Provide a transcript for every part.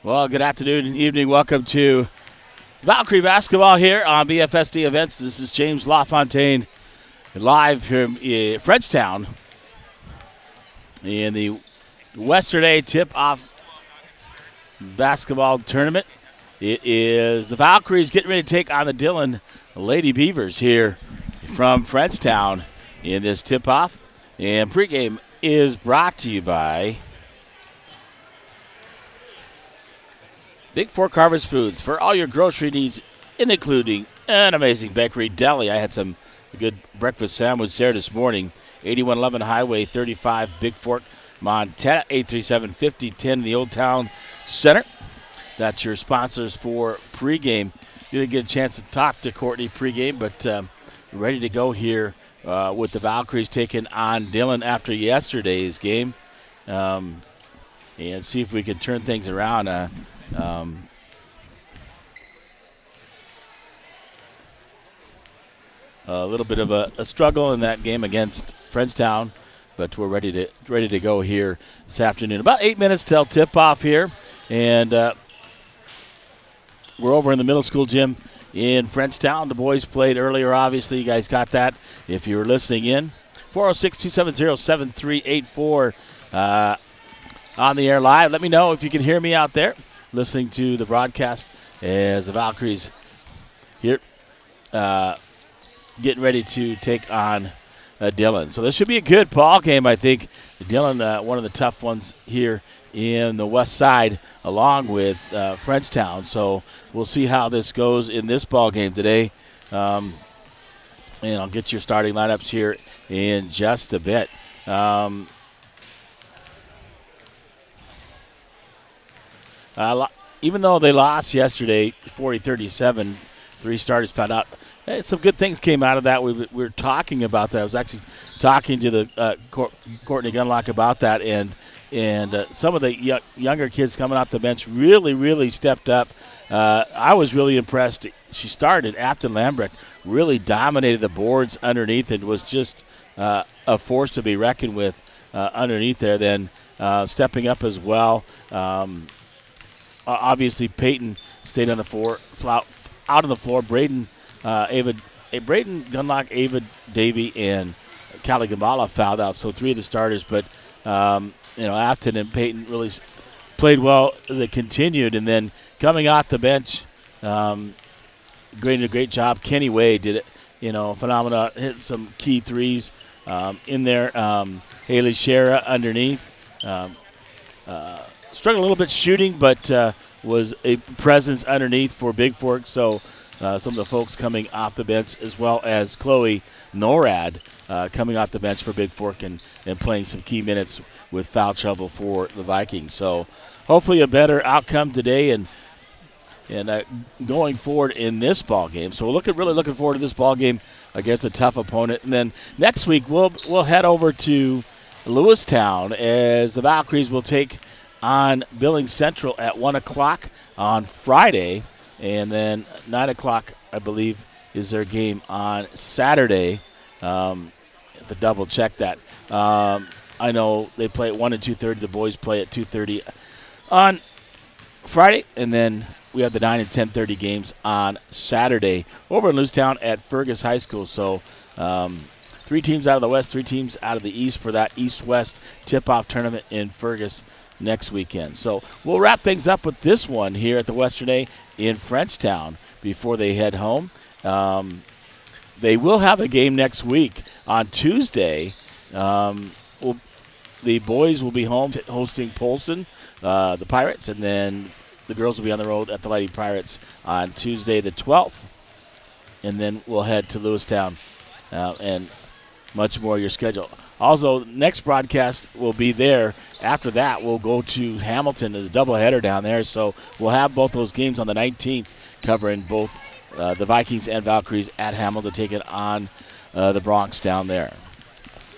Well, good afternoon and evening. Welcome to Valkyrie basketball here on BFSD Events. This is James LaFontaine live from Frenchtown in the Western A tip-off basketball tournament. It is the Valkyries getting ready to take on the Dillon Lady Beavers here from Frenchtown in this tip-off. And pregame is brought to you by Bigfork Harvest Foods for all your grocery needs, including an amazing bakery deli. I had some good breakfast sandwich there this morning. 8111 Highway 35, Bigfork, Montana, 837-5010 in the Old Town Center. That's your sponsors for pregame. Didn't get a chance to talk to Courtney pregame, but ready to go here with the Valkyries taking on Dillon after yesterday's game, and see if we can turn things around. A little bit of a struggle in that game against Frenchtown, but we're ready to go here this afternoon. About 8 minutes till tip-off here, and we're over in the middle school gym in Frenchtown. The boys played earlier, obviously. You guys got that if you were listening in. 406-270-7384 on the air live. Let me know if you can hear me out there listening to the broadcast as the Valkyries here getting ready to take on Dillon. So this should be a good ball game, I think. Dillon, one of the tough ones here in the west side, along with Frenchtown. So we'll see how this goes in this ball game today. And I'll get your starting lineups here in just a bit. Even though they lost yesterday, 40-37, three starters found out. Some good things came out of that. We were talking about that. I was actually talking to the Courtney Gunlock about that, and some of the younger kids coming off the bench really stepped up. I was really impressed. She started. Afton Lambrecht really dominated the boards underneath and was just a force to be reckoned with underneath there. Then stepping up as well. Obviously, Peyton stayed on the floor, out on the floor. Braden Gunlock, Ava Davey, and Callie Gambala fouled out. So three of the starters, but Afton and Peyton really played well as it continued. And then coming off the bench, did a great job. Kenny Wade did it, phenomenal. Hit some key threes in there. Haley Shera underneath. Struggled a little bit shooting, but was a presence underneath for Bigfork. So some of the folks coming off the bench, as well as Chloe Norad coming off the bench for Bigfork and playing some key minutes with foul trouble for the Vikings. So hopefully a better outcome today and going forward in this ball game. So we're really looking forward to this ball game against a tough opponent. And then next week we'll head over to Lewistown as the Valkyries will take on Billings Central at 1 o'clock on Friday. And then 9 o'clock, I believe, is their game on Saturday. Have to double check that. I know they play at 1 and 2:30. The boys play at 2:30 on Friday. And then we have the 9 and 10:30 games on Saturday over in Lewistown at Fergus High School. So three teams out of the West, three teams out of the East for that East-West tip-off tournament in Fergus next weekend. So we'll wrap things up with this one here at the Western A in Frenchtown before they head home. They will have a game next week on Tuesday. The boys will be home hosting Polson, the Pirates, and then the girls will be on the road at the Lady Pirates on Tuesday the 12th. And then we'll head to Lewistown and much more of your schedule. Also, next broadcast will be there. After that, we'll go to Hamilton. There's a doubleheader down there, so we'll have both those games on the 19th, covering both the Vikings and Valkyries at Hamilton, taking on the Bronx down there.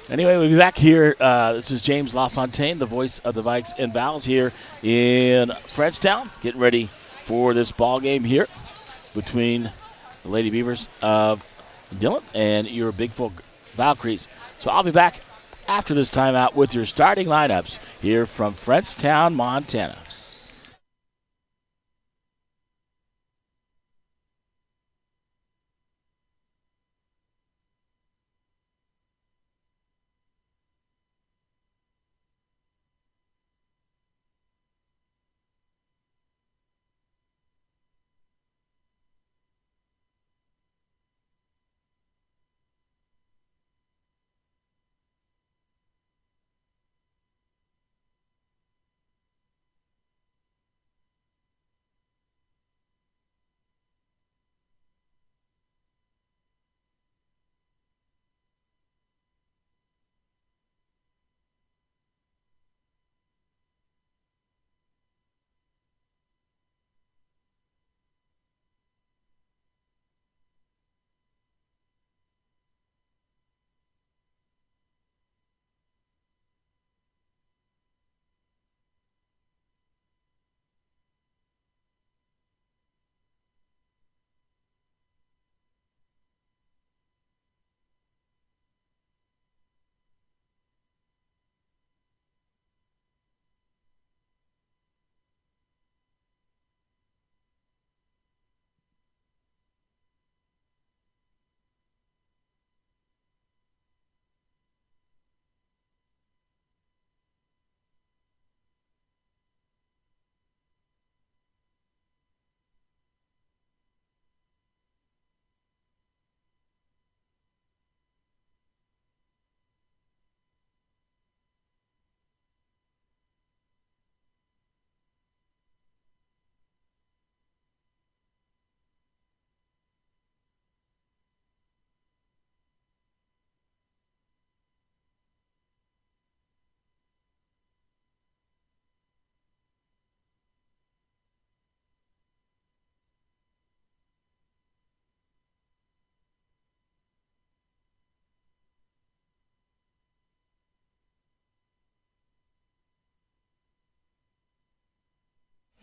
Anyway, we'll be back here. This is James LaFontaine, the voice of the Vikes and Vals here in Frenchtown, getting ready for this ball game here between the Lady Beavers of Dillon and your Bigfork Valkyries. So I'll be back after this timeout with your starting lineups here from Frenchtown, Montana.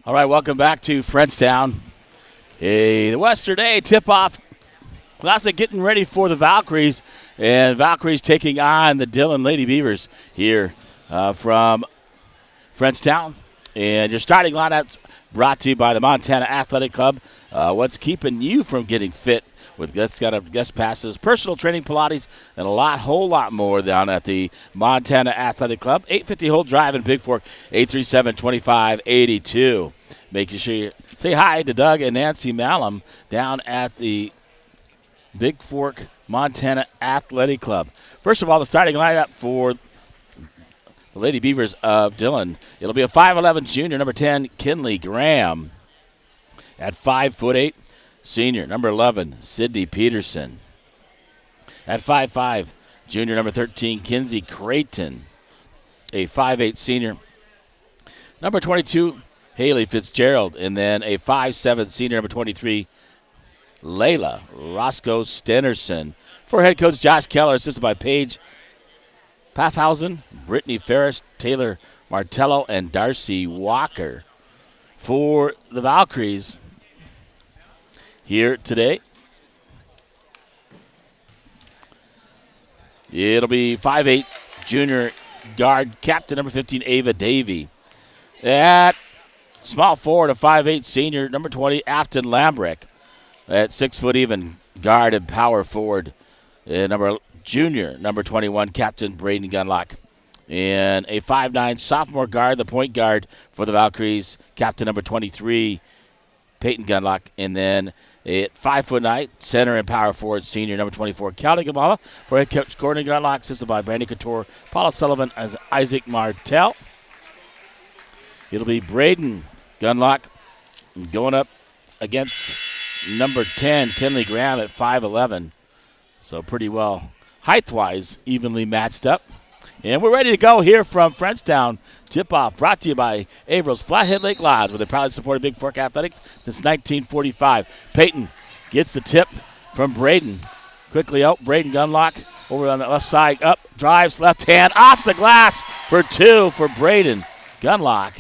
All right, welcome back to Frenchtown. The Western A tip-off classic getting ready for the Valkyries. And Valkyries taking on the Dillon Lady Beavers here from Frenchtown. And your starting lineup brought to you by the Montana Athletic Club. What's keeping you from getting fit with guest passes, personal training, Pilates, and whole lot more down at the Montana Athletic Club. 850 Holt Drive in Bigfork, 837-2582. Making sure you say hi to Doug and Nancy Malum down at the Bigfork Montana Athletic Club. First of all, the starting lineup for the Lady Beavers of Dillon. It'll be a 5'11 junior, number 10, Kinley Graham. At 5'8", senior, number 11, Sydney Peterson. At 5'5", junior, number 13, Kinsey Creighton. A 5'8", senior, number 22, Haley Fitzgerald. And then a 5'7", senior, number 23, Layla Roscoe Stenerson. For head coach Josh Keller, assisted by Paige Paffhausen, Brittany Ferris, Taylor Martello, and Darcy Walker. For the Valkyries here today, it'll be 5'8", junior guard, captain number 15, Ava Davey. At small forward, a 5'8", senior, number 20, Afton Lambrick. At 6 foot even, guard and power forward, junior, number 21, Captain Braden Gunlock. And a 5'9", sophomore guard, the point guard for the Valkyries, Captain number 23, Peyton Gunlock. And then at 5'9", center and power forward, senior, number 24, Callie Gabala. For head coach Gordon Gunlock, assisted by Brandy Couture, Paula Sullivan, as Isaac Martell. It'll be Braden Gunlock going up against number 10, Kinley Graham, at 5'11". So pretty well, height-wise, evenly matched up. And we're ready to go here from Frenchtown. Tip-off brought to you by Averill's Flathead Lake Lodge, where they proudly supported Bigfork Athletics since 1945. Peyton gets the tip from Braden. Quickly out, Braden Gunlock over on the left side, up, drives, left hand, off the glass for two for Braden Gunlock.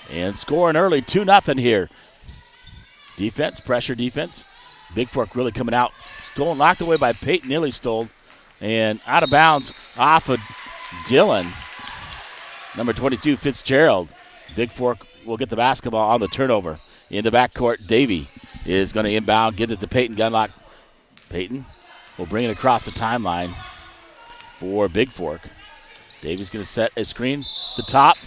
And scoring early, 2-0 here. Defense, pressure defense. Bigfork really coming out. Stolen, knocked away by Peyton, nearly stole. And out of bounds off of Dillon. Number 22, Fitzgerald. Bigfork will get the basketball on the turnover. In the backcourt, Davey is going to inbound, get it to Peyton Gunlock. Peyton will bring it across the timeline for Bigfork. Davey's going to set a screen at the top.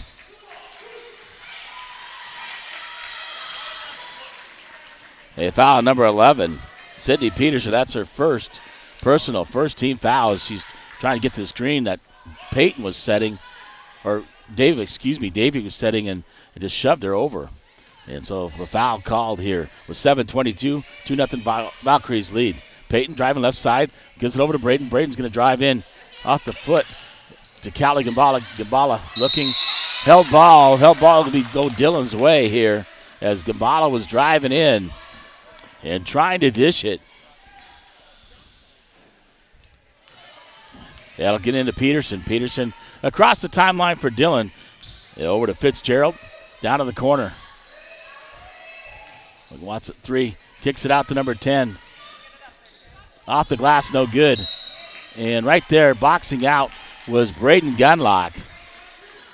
A foul on number 11, Sydney Peterson. That's her first team foul. She's trying to get to the screen that Peyton was setting, or Davey was setting, and just shoved her over. And so the foul called here with 7:22, 2-0 Valkyries lead. Peyton driving left side, gives it over to Braden. Braden's going to drive in off the foot to Callie Gambala. Gambala looking, held ball will go Dillon's way here as Gambala was driving in and trying to dish it. That'll get into Peterson. Peterson across the timeline for Dillon. Over to Fitzgerald, down to the corner. Wants it three, kicks it out to number 10. Off the glass, no good. And right there, boxing out, was Braden Gunlock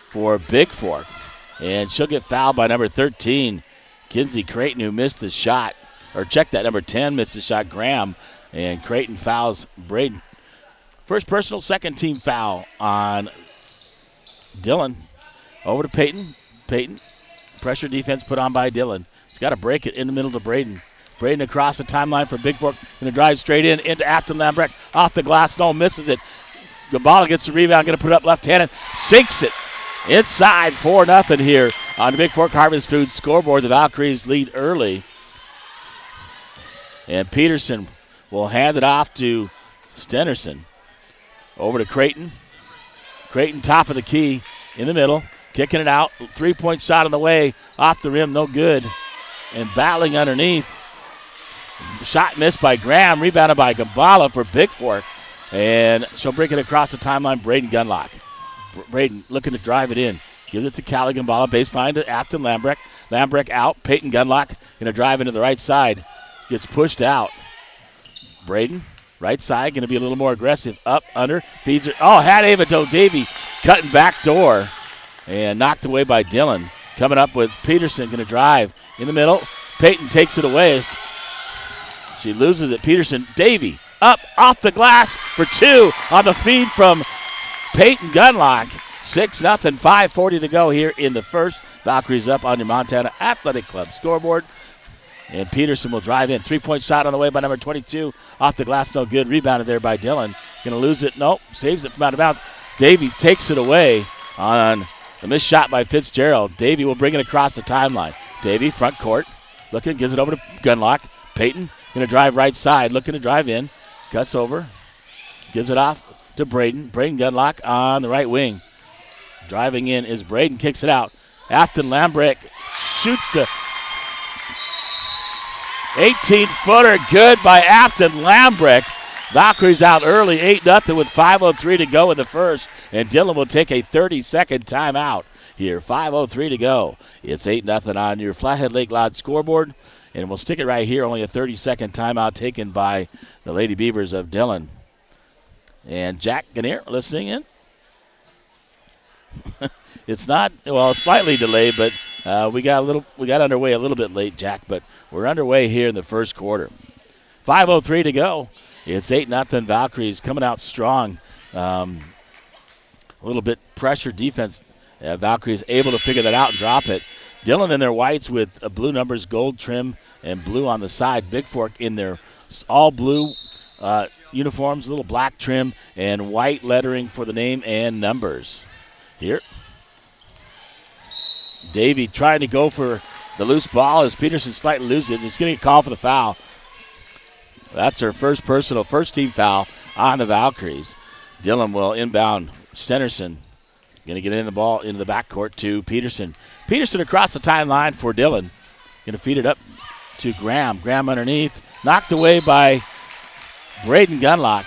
for Bigfork. And she'll get fouled by number 13, Kinsey Creighton, who missed the shot. Or check that, number 10 missed the shot, Graham, and Creighton fouls Braden. First personal, second team foul on Dillon. Over to Peyton. Peyton, pressure defense put on by Dillon. He's got to break it in the middle to Braden. Braden across the timeline for Bigfork. Going to drive straight into Afton Lambrecht. Off the glass, no, misses it. Gabala gets the rebound, going to put it up left-handed. Sinks it inside, 4-0 here on the Bigfork Harvest Food scoreboard. The Valkyries lead early. And Peterson will hand it off to Stenerson. Over to Creighton. Creighton top of the key in the middle. Kicking it out. 3-point shot on the way. Off the rim, no good. And battling underneath. Shot missed by Graham. Rebounded by Gambala for Bigfork. And she'll bring it across the timeline. Braden Gunlock. Braden looking to drive it in. Gives it to Callie Gambala. Baseline to Afton Lambrecht. Lambrecht out. Peyton Gunlock going to drive into the right side. Gets pushed out. Braden, right side, going to be a little more aggressive. Up, under, feeds her. Oh, had Ava Davey cutting back door and knocked away by Dillon. Coming up with Peterson, going to drive in the middle. Peyton takes it away as she loses it. Peterson, Davey, up, off the glass for 2 on the feed from Peyton Gunlock. 6-0, 5:40 to go here in the first. Valkyries up on your Montana Athletic Club scoreboard. And Peterson will drive in. 3-point shot on the way by number 22. Off the glass, no good. Rebounded there by Dillon. Going to lose it. Nope. Saves it from out of bounds. Davey takes it away on the missed shot by Fitzgerald. Davey will bring it across the timeline. Davey, front court. Looking, gives it over to Gunlock. Peyton going to drive right side. Looking to drive in. Cuts over. Gives it off to Braden. Braden Gunlock on the right wing. Driving in is Braden. Kicks it out. Afton Lambrecht shoots the 18-footer. Good by Afton Lambrecht. Valkyries out early, 8-0 with 5:03 to go in the first. And Dillon will take a 30-second timeout here. 5:03 to go. It's 8-0 on your Flathead Lake Lodge scoreboard. And we'll stick it right here. Only a 30-second timeout taken by the Lady Beavers of Dillon. And Jack Gannier listening in. It's not, well, slightly delayed, but we got underway a little bit late, Jack, but we're underway here in the first quarter. 5:03 to go. It's 8-0 Valkyries coming out strong. A little bit pressure defense. Valkyries able to figure that out and drop it. Dillon in their whites with blue numbers, gold trim, and blue on the side. Bigfork in their all blue uniforms, little black trim, and white lettering for the name and numbers. Here. Davey trying to go for the loose ball as Peterson slightly loses it. He's going to get called for the foul. That's her first team foul on the Valkyries. Dillon will inbound. Stenerson going to get in the ball into the backcourt to Peterson. Peterson across the timeline for Dillon. Going to feed it up to Graham. Graham underneath. Knocked away by Braden Gunlock.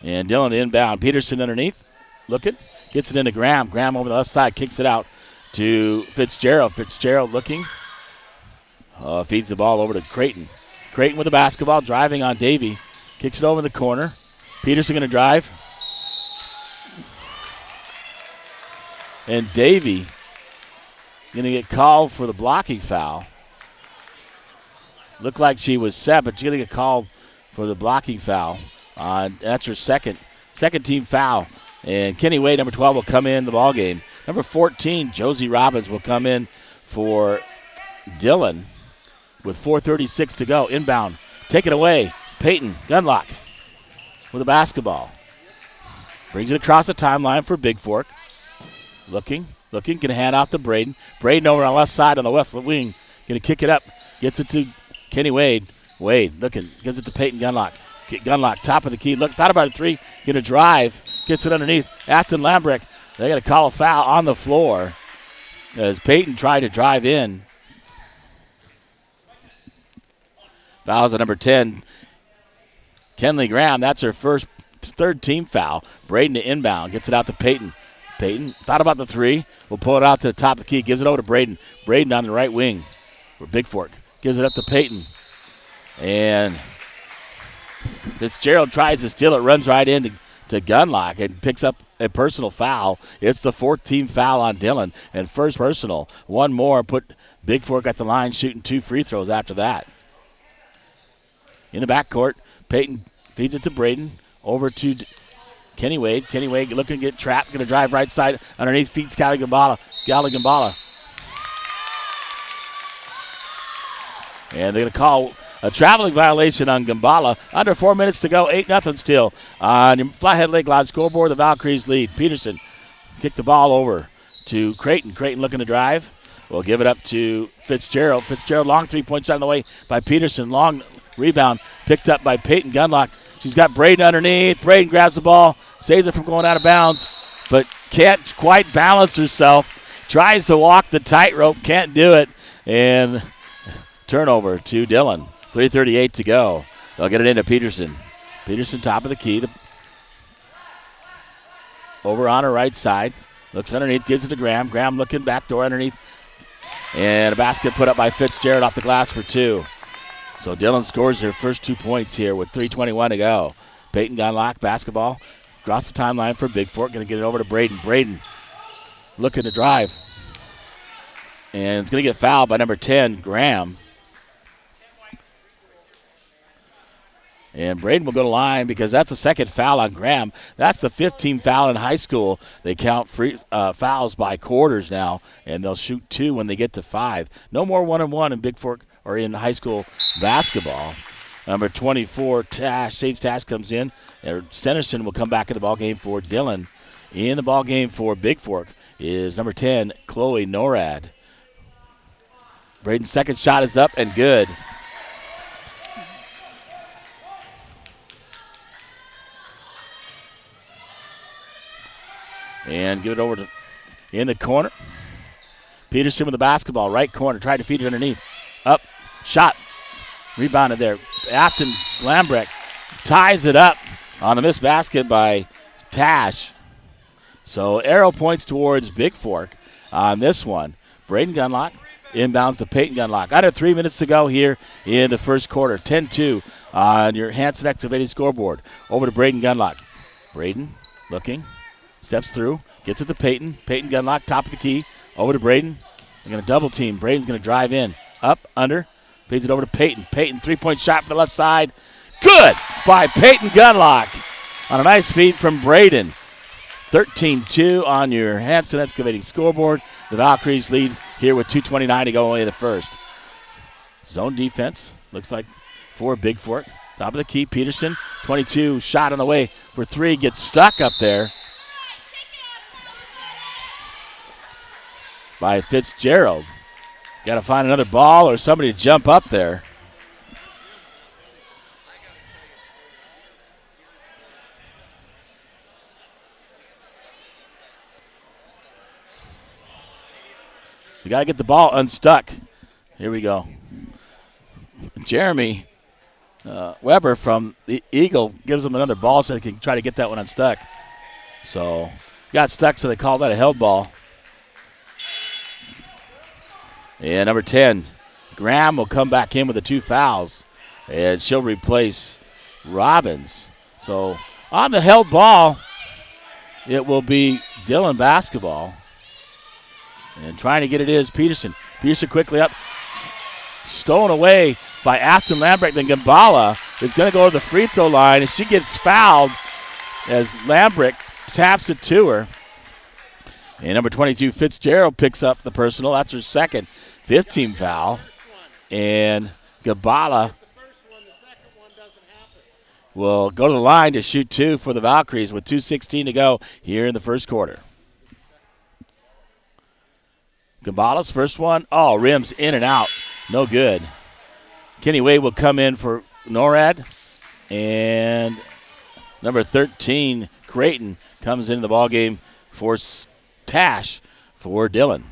And Dillon inbound. Peterson underneath. Looking. Gets it into Graham. Graham over the left side. Kicks it out to Fitzgerald. Fitzgerald looking. Feeds the ball over to Creighton. Creighton with the basketball. Driving on Davey. Kicks it over in the corner. Peterson going to drive. And Davey going to get called for the blocking foul. Looked like she was set, but she's going to get called for the blocking foul. That's her second team foul. And Kenny Wade, number 12, will come in the ball game. Number 14, Josie Robbins, will come in for Dillon with 4:36 to go. Inbound. Take it away. Peyton Gunlock with the basketball. Brings it across the timeline for Bigfork. Looking. Going to hand off to Braden. Braden over on the left side on the left wing. Going to kick it up. Gets it to Kenny Wade. Wade looking. Gives it to Peyton Gunlock. Gunlock, top of the key. Thought about a three. Going to drive. Gets it underneath. Afton Lambrecht. They got to call a foul on the floor as Peyton tried to drive in. Fouls at number 10. Kenley Graham. That's her third team foul. Braden to inbound. Gets it out to Peyton. Peyton thought about the three. Will pull it out to the top of the key. Gives it over to Braden. Braden on the right wing for Bigfork. Gives it up to Peyton. And Fitzgerald tries to steal it. Runs right into Gunlock and picks up a personal foul. It's the fourth team foul on Dillon. And first personal. One more. Put Bigfork at the line shooting 2 free throws after that. In the backcourt, Peyton feeds it to Braden. Over to Kenny Wade. Kenny Wade looking to get trapped. Going to drive right side. Underneath feeds Callie Gambala. And they're going to call a traveling violation on Gambala. Under 4 minutes to go. 8-0 still. On your Flathead Lake Lodge scoreboard, the Valkyries lead. Peterson kicked the ball over to Creighton. Creighton looking to drive. We'll give it up to Fitzgerald. Fitzgerald, long 3-point shot on the way by Peterson. Long rebound picked up by Peyton Gunlock. She's got Braden underneath. Braden grabs the ball, saves it from going out of bounds, but can't quite balance herself. Tries to walk the tightrope, can't do it. And turnover to Dillon. 3:38 to go. They'll get it into Peterson. Peterson top of the key. Over on her right side. Looks underneath, gives it to Graham. Graham looking back door underneath. And a basket put up by Fitzgerald off the glass for 2. So Dillon scores their first 2 points here with 3:21 to go. Peyton Gunlock, basketball. Across the timeline for Bigfork. Going to get it over to Braden. Braden looking to drive. And it's going to get fouled by number 10, Graham. And Braden will go to line because that's the second foul on Graham. That's the 15th foul in high school. They count free fouls by quarters now, and they'll shoot 2 when they get to 5. No more 1-on-1 in Bigfork or in high school basketball. Number 24, Sage Tash comes in. Stennerson will come back in the ballgame for Dillon. In the ballgame for Bigfork is number 10, Chloe Norad. Braden's second shot is up and good. And give it over to in the corner. Peterson with the basketball, right corner, tried to feed it underneath. Up, shot, rebounded there. Afton Lambrecht ties it up on the missed basket by Tash. So arrow points towards Bigfork on this one. Braden Gunlock inbounds to Peyton Gunlock. Under 3 minutes to go here in the first quarter. 10-2 on your Hanson activating scoreboard. Over to Braden Gunlock. Braden looking. Steps through, gets it to Peyton. Peyton Gunlock, top of the key. Over to Braden. They're going to double team. Braden's going to drive in. Up, under. Feeds it over to Peyton. Peyton, three-point shot for the left side. Good by Peyton Gunlock on a nice feed from Braden. 13-2 on your Hanson Excavating scoreboard. The Valkyries lead here with 2:29 to go away in the first. Zone defense looks like for Bigfork. Top of the key, Peterson. 22, shot on the way for 3. Gets stuck up there by Fitzgerald. Got to find another ball or somebody to jump up there. You got to get the ball unstuck. Here we go. Jeremy Weber from the Eagle gives them another ball so they can try to get that one unstuck. So got stuck, so they called that a held ball. And number 10, Graham will come back in with the 2 fouls, and she'll replace Robbins. So on the held ball, it will be Dillon basketball. And trying to get it is Peterson. Peterson quickly up. Stolen away by Afton Lambrecht. Then Gambala is going to go to the free throw line, and she gets fouled as Lambrecht taps it to her. And number 22, Fitzgerald, picks up the personal. That's her second 15 foul. And Gambala will go to the line to shoot 2 for the Valkyries with 2:16 to go here in the first quarter. Gambala's first one. Oh, rims in and out. No good. Kenny Wade will come in for NORAD. And number 13, Creighton, comes into the ballgame for Tash for Dillon.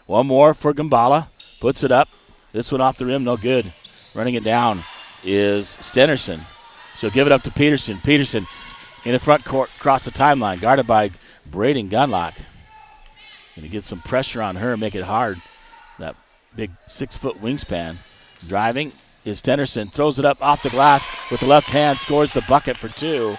One more for Gambala. Puts it up. This one off the rim, no good. Running it down is Stennerson. She'll give it up to Peterson. Peterson in the front court, across the timeline, guarded by Braden Gunlock. Going to get some pressure on her and make it hard. That big 6-foot wingspan. Driving is Stennerson. Throws it up off the glass with the left hand. Scores the bucket for 2.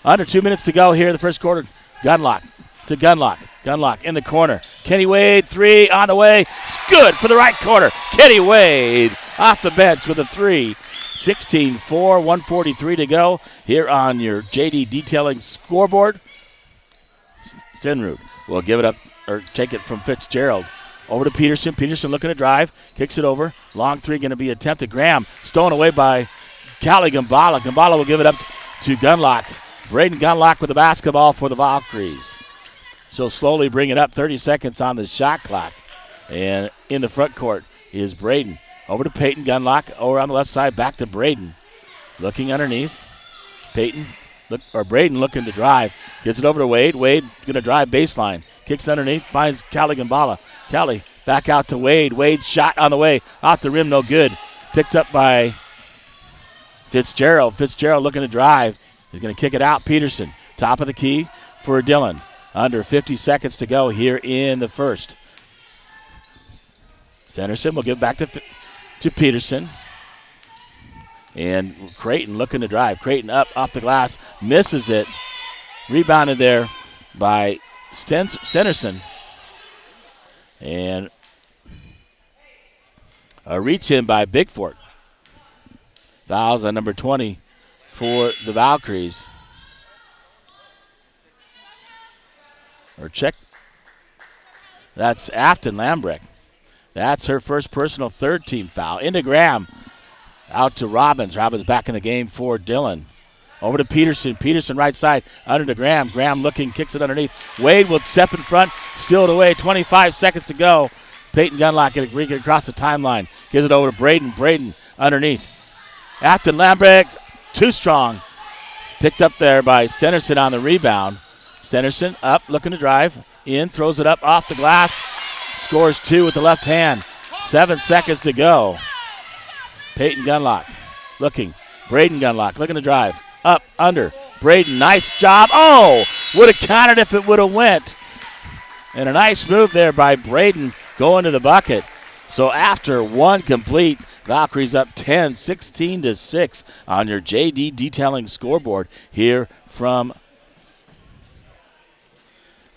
Under 2 minutes to go here in the first quarter. Gunlock to Gunlock. Gunlock in the corner. Kenny Wade, 3 on the way. It's good for the right corner. Kenny Wade off the bench with a 3. 16-4, 143 to go here on your JD Detailing scoreboard. Stenrud will give it up, or take it from Fitzgerald. Over to Peterson. Peterson looking to drive. Kicks it over. Long 3 going to be attempted. Graham stolen away by Callie Gambala. Gambala will give it up to Gunlock. Braden Gunlock with the basketball for the Valkyries. She'll slowly bring it up. 30 seconds on the shot clock. And in the front court is Braden. Over to Peyton Gunlock. Over on the left side. Back to Braden. Looking underneath. Braden looking to drive. Gets it over to Wade. Wade going to drive baseline. Kicks it underneath. Finds Callie Gambala. Callie back out to Wade. Wade shot on the way. Off the rim, no good. Picked up by Fitzgerald looking to drive. He's going to kick it out. Peterson, top of the key for Dillon. Under 50 seconds to go here in the first. Sanderson will give back to Peterson. And Creighton looking to drive. Creighton up off the glass, misses it. Rebounded there by Sanderson. And a reach in by Bigfork. Fouls on number 20 for the Valkyries. Or check. That's Afton Lambrecht. That's her first personal third-team foul. Into Graham. Out to Robbins. Robbins back in the game for Dillon. Over to Peterson. Peterson right side. Under to Graham. Graham looking. Kicks it underneath. Wade will step in front. Steal it away. 25 seconds to go. Peyton Gunlock get across the timeline. Gives it over to Braden. Braden underneath. Afton Lambrecht. Too strong. Picked up there by Stenderson on the rebound. Stenderson up. Looking to drive. In. Throws it up off the glass. Scores 2 with the left hand. 7 seconds to go. Peyton Gunlock looking. Braden Gunlock looking to drive. Up, under. Braden, nice job. Oh, would have counted if it would have went. And a nice move there by Braden going to the bucket. So after one complete, Valkyries up 10, 16-6 on your JD Detailing scoreboard here from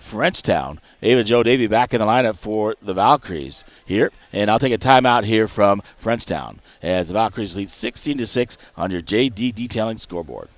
Frenchtown. Ava Jo Davey back in the lineup for the Valkyries here. And I'll take a timeout here from Frenchtown as the Valkyries lead 16-6 on your JD Detailing scoreboard.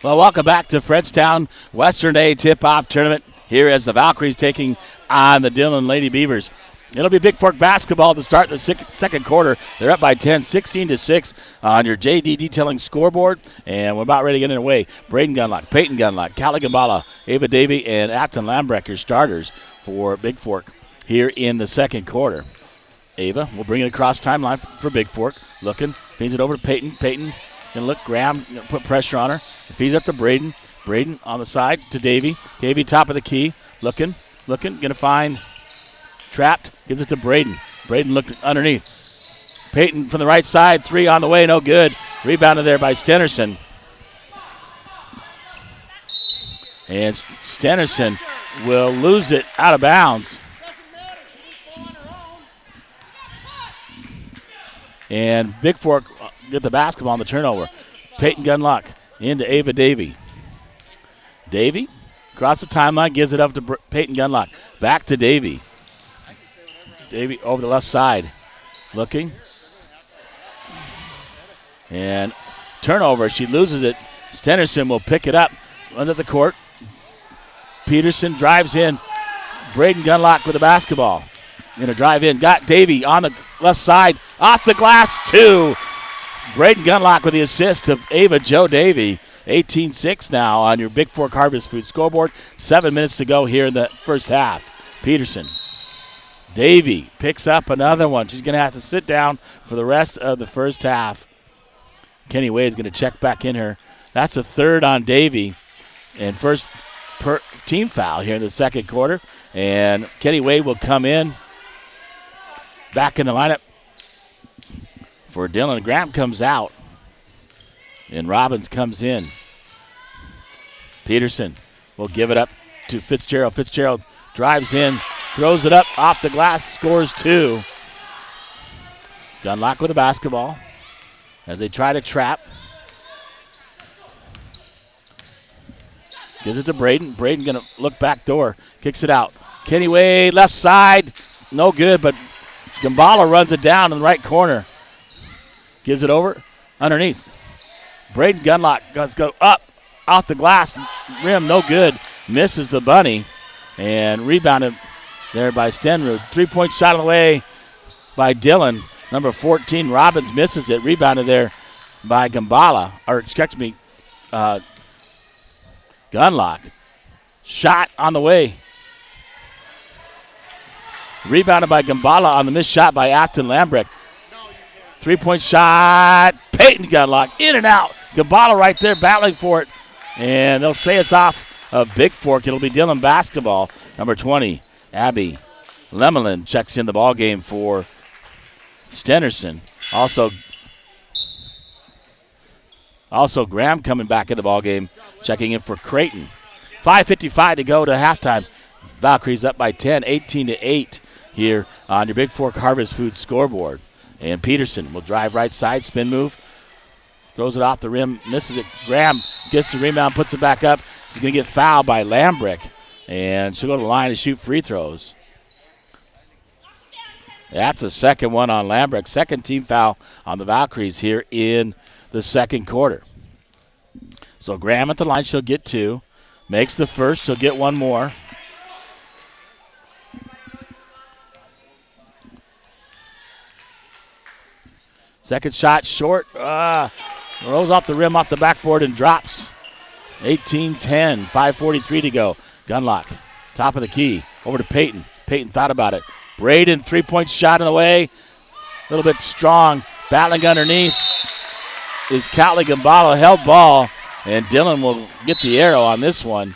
Well, welcome back to Frenchtown Western Day Tip-Off Tournament here as the Valkyries taking on the Dillon Lady Beavers. It'll be Bigfork basketball to start the second quarter. They're up by 10, 16-6 on your JD Detailing scoreboard, and we're about ready to get underway. Braden Gunlock, Peyton Gunlock, Callie Gambala, Ava Davey, and Afton Lambrecht, your starters for Bigfork here in the second quarter. Ava will bring it across timeline for Bigfork. Looking, feeds it over to Peyton. Peyton going to look, Graham, put pressure on her. Feeds up to Braden. Braden on the side to Davey. Davey top of the key. Looking, going to find trapped. Gives it to Braden. Braden looked underneath. Peyton from the right side. 3 on the way, no good. Rebounded there by Stenderson. And Stenderson will lose it out of bounds. And Bigfork get the basketball on the turnover. Peyton Gunlock into Ava Davey. Davey across the timeline, gives it up to Peyton Gunlock. Back to Davey. Davey over the left side. Looking. And turnover. She loses it. Stenderson will pick it up under the court. Peterson drives in. Braden Gunlock with the basketball. Going to drive in. Got Davey on the left side. Off the glass, 2. Braden Gunlock with the assist to Ava Jo Davey. 18-6 now on your Bigfork Harvest Food scoreboard. 7 minutes to go here in the first half. Peterson. Davey picks up another one. She's going to have to sit down for the rest of the first half. Kenny Wade's going to check back in her. That's a third on Davey. And first team foul here in the second quarter. And Kenny Wade will come in. Back in the lineup for Dillon. Graham comes out. And Robbins comes in. Peterson will give it up to Fitzgerald. Fitzgerald drives in, throws it up off the glass, scores 2. Gunlock with the basketball as they try to trap. Gives it to Braden. Braden going to look back door. Kicks it out. Kenny Wade, left side. No good, but Gambala runs it down in the right corner. Gives it over underneath. Braden Gunlock does go up, off the glass rim, no good. Misses the bunny, and rebounded there by Stenrud. 3-point shot on the way by Dillon. Number 14, Robbins misses it. Rebounded there by Gambala, or excuse me, Gunlock. Shot on the way. Rebounded by Gambala on the missed shot by Afton Lambrecht. 3-point shot. Peyton Gunlock in and out. Gambala right there battling for it. And they'll say it's off of Bigfork. It'll be Dillon basketball. Number 20, Abby Lemelin checks in the ball game for Stenerson. Also Graham coming back in the ball game, checking in for Creighton. 5:55 to go to halftime. Valkyries up by 10, 18-8 here on your Bigfork Harvest Food scoreboard. And Peterson will drive right side, spin move, throws it off the rim, misses it. Graham gets the rebound, puts it back up. She's going to get fouled by Lambrecht, and she'll go to the line to shoot free throws. That's a second one on Lambrecht. Second team foul on the Valkyries here in the second quarter. So Graham at the line, she'll get two. Makes the first, she'll get one more. Second shot short. Rolls off the rim, off the backboard, and drops. 18-10, 5:43 to go. Gunlock, top of the key, over to Peyton. Peyton thought about it. Braden, 3-point shot in the way. A little bit strong. Battling underneath is Callie Gambala. Held ball, and Dillon will get the arrow on this one.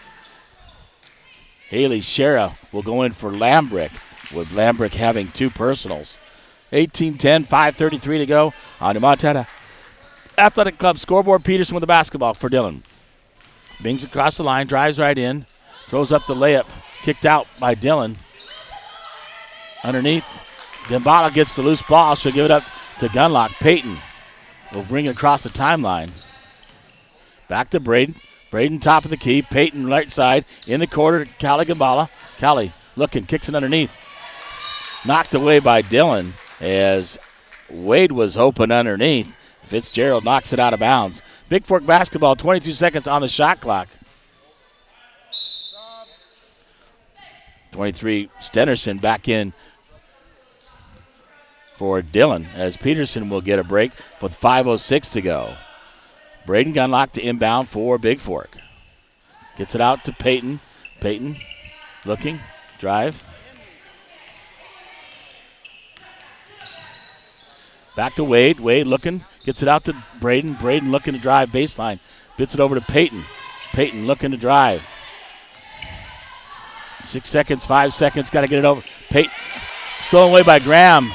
Haley Shera will go in for Lambrecht, with Lambrecht having two personals. 18-10, 5:33 to go on the Montana Athletic Club scoreboard. Peterson with the basketball for Dillon. Bings across the line, drives right in, throws up the layup, kicked out by Dillon. Underneath, Gambala gets the loose ball. She'll give it up to Gunlock. Peyton will bring it across the timeline. Back to Braden. Braden top of the key. Peyton right side in the corner to Callie Gambala. Callie looking, kicks it underneath. Knocked away by Dillon as Wade was open underneath. Fitzgerald knocks it out of bounds. Bigfork basketball, 22 seconds on the shot clock. 23, Stenerson back in for Dillon as Peterson will get a break with 5:06 to go. Braden Gunlock to inbound for Bigfork. Gets it out to Peyton. Peyton looking, drive. Back to Wade. Wade looking, gets it out to Braden. Braden looking to drive baseline. Bits it over to Peyton. Peyton looking to drive. 6 seconds, 5 seconds, got to get it over. Peyton, stolen away by Graham.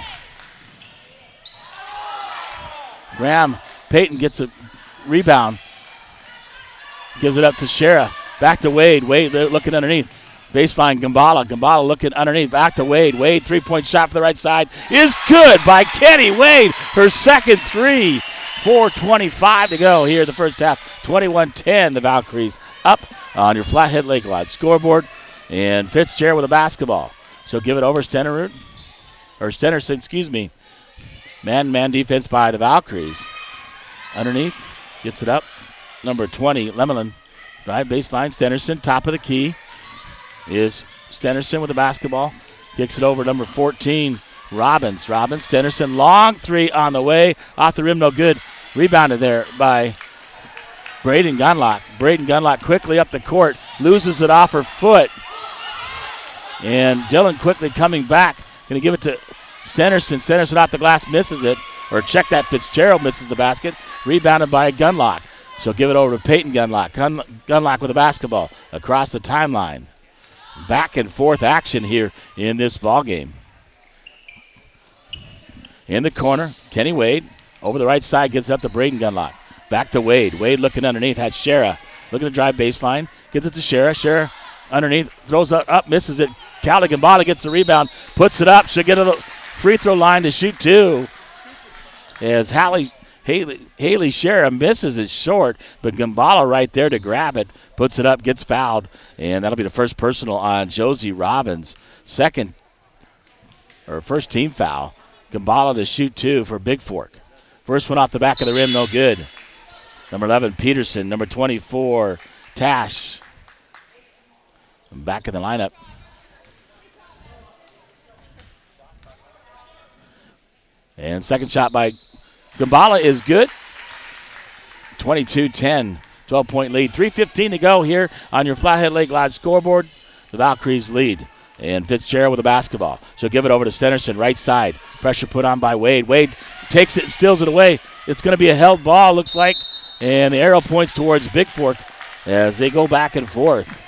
Peyton gets a rebound. Gives it up to Shera. Back to Wade. Wade looking underneath. Baseline, Gambala. Gambala looking underneath. Back to Wade. Wade, 3-point shot for the right side is good by Kenny Wade. Her second three. 4:25 to go here in the first half. 21-10, the Valkyries up on your Flathead Lake Lodge scoreboard. And Fitzgerald with a basketball. She'll give it over Stenerson, excuse me. Man-to-man defense by the Valkyries. Underneath, gets it up. Number 20, Lemelin. Right, baseline, Stenerson, top of the key is Stenerson with the basketball. Kicks it over number 14, Robbins. Stenerson, long three on the way. Off the rim, no good. Rebounded there by Braden Gunlock. Braden Gunlock quickly up the court. Loses it off her foot. And Dillon quickly coming back. Going to give it to Stenerson. Stenerson off the glass, misses it. Or check that, Fitzgerald misses the basket. Rebounded by Gunlock. She'll give it over to Peyton Gunlock. Gunlock with the basketball across the timeline. Back and forth action here in this ball game. In the corner, Kenny Wade. Over the right side, gets up to Braden Gunlock. Back to Wade. Wade looking underneath. Has Shera. Looking to drive baseline. Gets it to Shera. Shera underneath. Throws it up. Misses it. Callie Gambala gets the rebound. Puts it up. She'll get a free throw line to shoot two. As Haley Shera misses it short, but Gambala right there to grab it. Puts it up. Gets fouled. And that'll be the first personal on Josie Robbins. First team foul. Gambala to shoot two for Bigfork. First one off the back of the rim, no good. Number 11, Peterson. Number 24, Tash. Back in the lineup. And second shot by Gambala is good. 22-10, 12-point lead. 3:15 to go here on your Flathead Lake Lodge scoreboard. The Valkyries lead. And Fitzgerald with the basketball. She'll give it over to Stennerson, right side. Pressure put on by Wade. Wade takes it and steals it away. It's going to be a held ball, looks like. And the arrow points towards Bigfork as they go back and forth.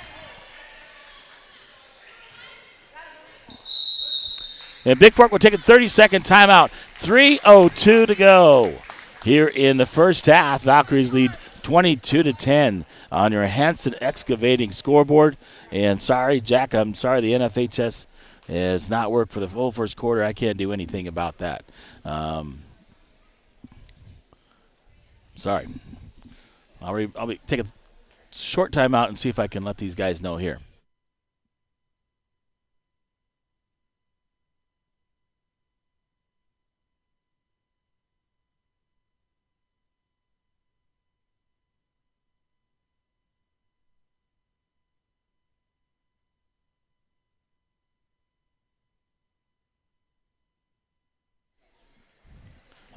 And Bigfork will take a 30-second timeout. 3:02 to go here in the first half. Valkyries lead 22-10 on your Hanson Excavating scoreboard. And sorry, Jack, I'm sorry the NFHS has not worked for the full first quarter. I can't do anything about that. Sorry. I'll take a short timeout and see if I can let these guys know here.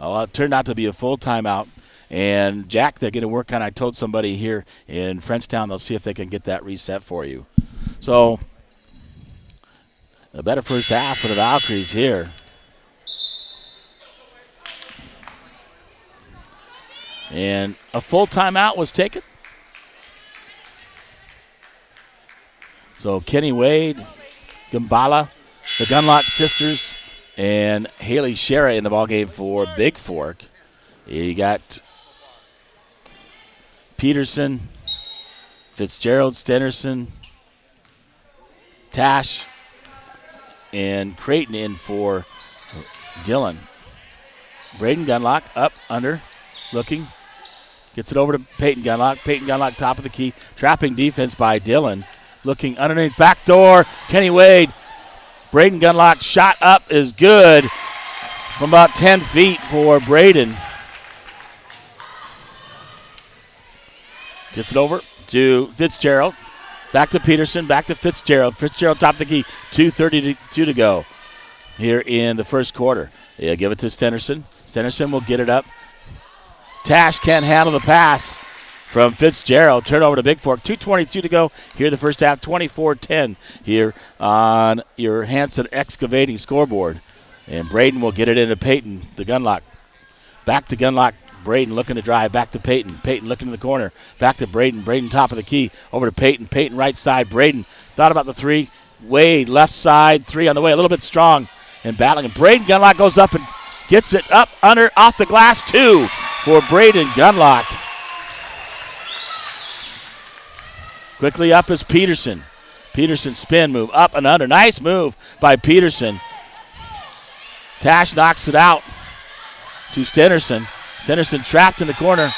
Well, it turned out to be a full timeout. And, Jack, they're going to work on, I told somebody here in Frenchtown, they'll see if they can get that reset for you. So, a better first half for the Valkyries here. And a full timeout was taken. So, Kenny Wade, Gambala, the Gunlock sisters, and Haley Shera in the ballgame for Bigfork. You got Peterson, Fitzgerald, Stennerson, Tash, and Creighton in for Dillon. Braden Gunlock up, under, looking. Gets it over to Peyton Gunlock. Peyton Gunlock top of the key. Trapping defense by Dillon. Looking underneath, back door. Kenny Wade. Braden Gunlock shot up is good from about 10 feet for Braden. Gets it over to Fitzgerald. Back to Peterson, back to Fitzgerald. Fitzgerald top of the key. 2:32 to go here in the first quarter. Yeah, give it to Stennerson. Stennerson will get it up. Tash can't handle the pass from Fitzgerald. Turnover to Bigfork. 2:22 to go here in the first half. 24-10 here on your Hanson Excavating scoreboard. And Braden will get it into Peyton, the Gunlock. Back to Gunlock. Braden looking to drive. Back to Peyton. Peyton looking in the corner. Back to Braden. Braden top of the key. Over to Peyton. Peyton right side. Braden thought about the three. Wade left side. Three on the way. A little bit strong and battling. And Braden Gunlock goes up and gets it up under off the glass. Two for Braden Gunlock. Quickly up is Peterson. Peterson spin move. Up and under. Nice move by Peterson. Tash knocks it out to Stennerson. Stennerson trapped in the corner.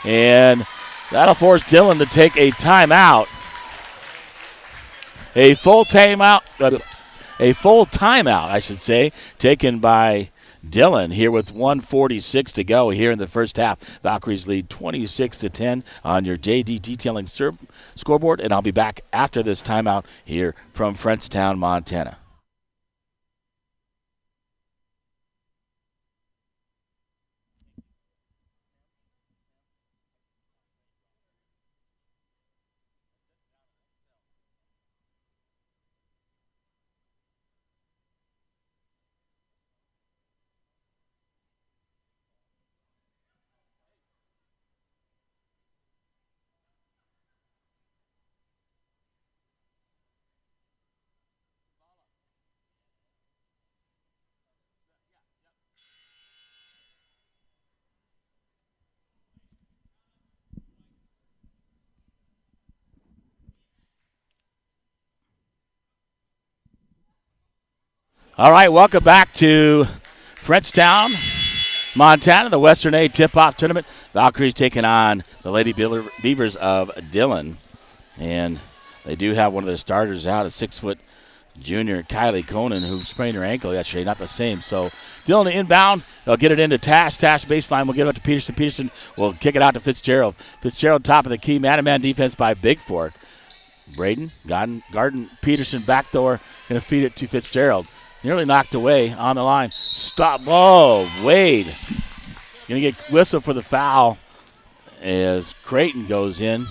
And that'll force Dillon to take a timeout. A full timeout, I should say, taken by Dillon here with 1:46 to go here in the first half. Valkyries lead 26-10 on your JD Detailing scoreboard, and I'll be back after this timeout here from Frenchtown, Montana. All right, welcome back to Frenchtown, Montana, the Western A Tip-Off Tournament. Valkyries taking on the Lady Beavers of Dillon. And they do have one of their starters out, a 6'6" junior Kylie Conan, who sprained her ankle yesterday, not the same. So Dillon inbound. They'll get it into Tash. Tash baseline will give it to Peterson. Peterson will kick it out to Fitzgerald. Fitzgerald top of the key. Man-to-man defense by Bigfork. Braden, Garden, Peterson backdoor. Going to feed it to Fitzgerald. Nearly knocked away on the line. Stop. Oh, Wade. Going to get whistle for the foul as Creighton goes in.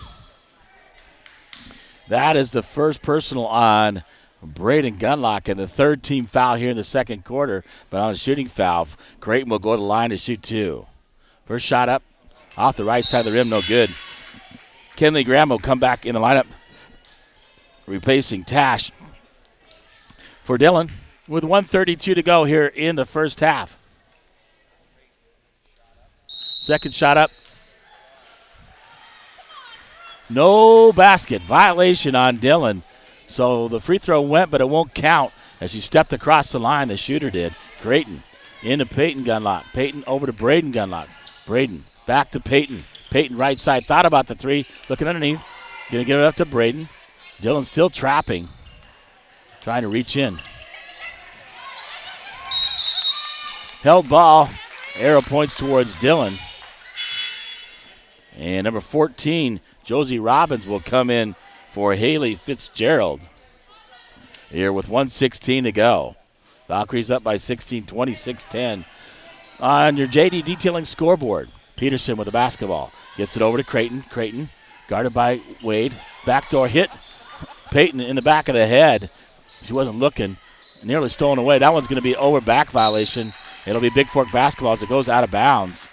That is the first personal on Braden Gunlock, and the third team foul here in the second quarter. But on a shooting foul, Creighton will go to the line to shoot two. First shot up off the right side of the rim, no good. Kenley Graham will come back in the lineup, replacing Tash for Dillon with 1:32 to go here in the first half. Second shot up. No basket. Violation on Dillon. So the free throw went, but it won't count as she stepped across the line. The shooter did. Creighton into Peyton Gunlock. Peyton over to Braden Gunlock. Braden back to Peyton. Peyton right side. Thought about the three. Looking underneath. Going to get it up to Braden. Dillon still trapping. Trying to reach in. Held ball. Arrow points towards Dillon. And number 14, Josie Robbins, will come in for Haley Fitzgerald. Here with 1:16 to go. Valkyries up by 16, 26-10. On your JD Detailing scoreboard, Peterson with the basketball. Gets it over to Creighton. Creighton guarded by Wade. Backdoor hit. Peyton in the back of the head. She wasn't looking. Nearly stolen away. That one's going to be over back violation. It'll be Bigfork basketball as it goes out of bounds.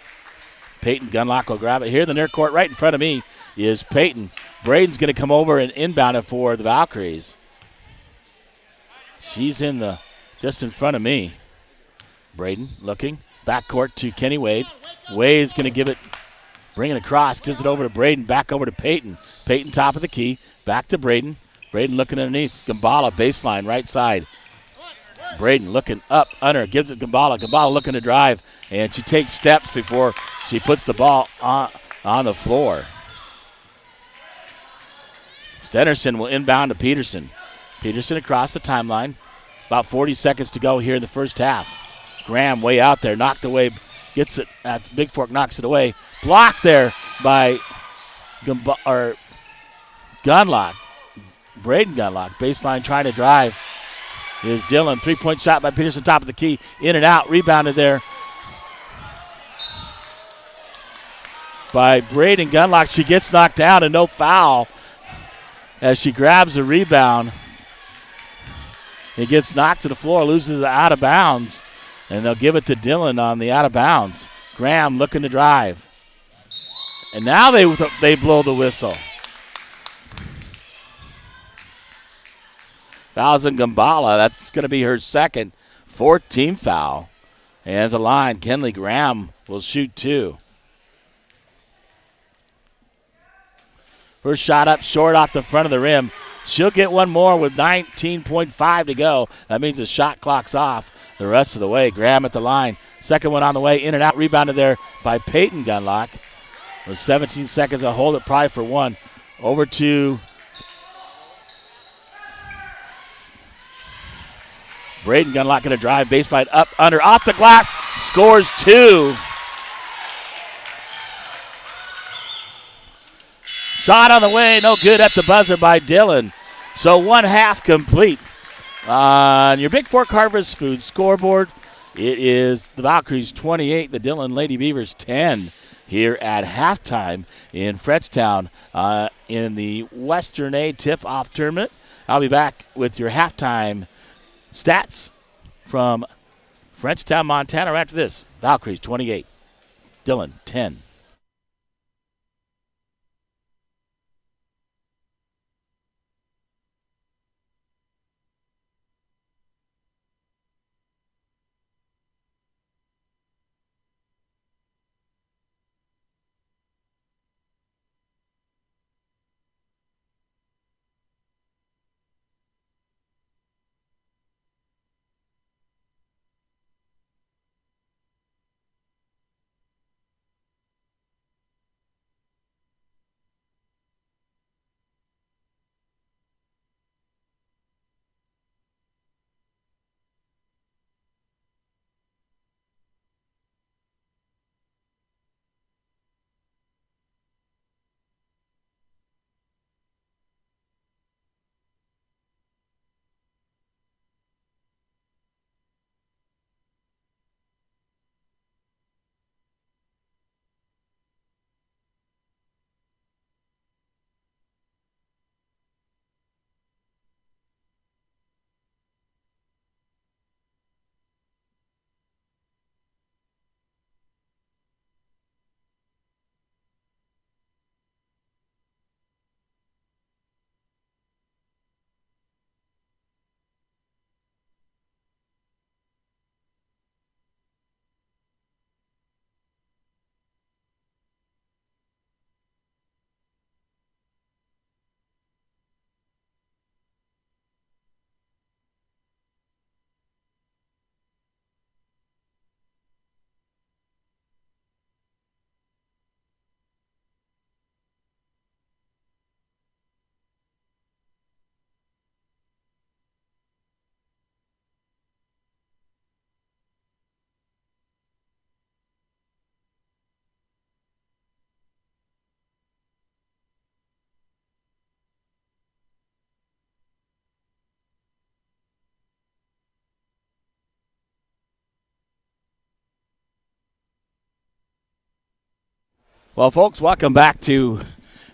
Peyton Gunlock will grab it here. The near court right in front of me is Peyton. Braden's going to come over and inbound it for the Valkyries. She's just in front of me. Braden looking. Backcourt to Kenny Wade. Wade's going to give it, bring it across, gives it over to Braden, back over to Peyton. Peyton top of the key, back to Braden. Braden looking underneath. Gambala baseline right side. Braden looking up, under, gives it Gambala. Gambala looking to drive, and she takes steps before she puts the ball on the floor. Stenerson will inbound to Peterson. Peterson across the timeline. About 40 seconds to go here in the first half. Graham way out there, knocked away, gets it. That's Bigfork knocks it away. Blocked there by Gunlock. Braden Gunlock, baseline trying to drive. Is Dillon. 3-point shot by Peterson, top of the key. In and out, rebounded there by Braden Gunlock. She gets knocked down and no foul as she grabs the rebound. It gets knocked to the floor, loses it out of bounds, and they'll give it to Dillon on the out of bounds. Graham looking to drive. And now they blow the whistle. Fouls in Gambala. That's going to be her second. 4th-team foul. And at the line, Kenley Graham will shoot two. First shot up short off the front of the rim. She'll get one more with 19.5 to go. That means the shot clock's off the rest of the way. Graham at the line. Second one on the way. In and out. Rebounded there by Peyton Gunlock. With 17 seconds to hold it probably for one. Over to Braden Gunlock going to drive, baseline up, under, off the glass, scores two. Shot on the way, no good at the buzzer by Dillon. So 1 half complete. On your Bigfork Harvest Food scoreboard, it is the Valkyries 28, the Dillon Lady Beavers 10 here at halftime in Fredstown in the Western A tip-off tournament. I'll be back with your halftime stats from Frenchtown, Montana right after this. Valkyries 28, Dillon 10. Well, folks, welcome back to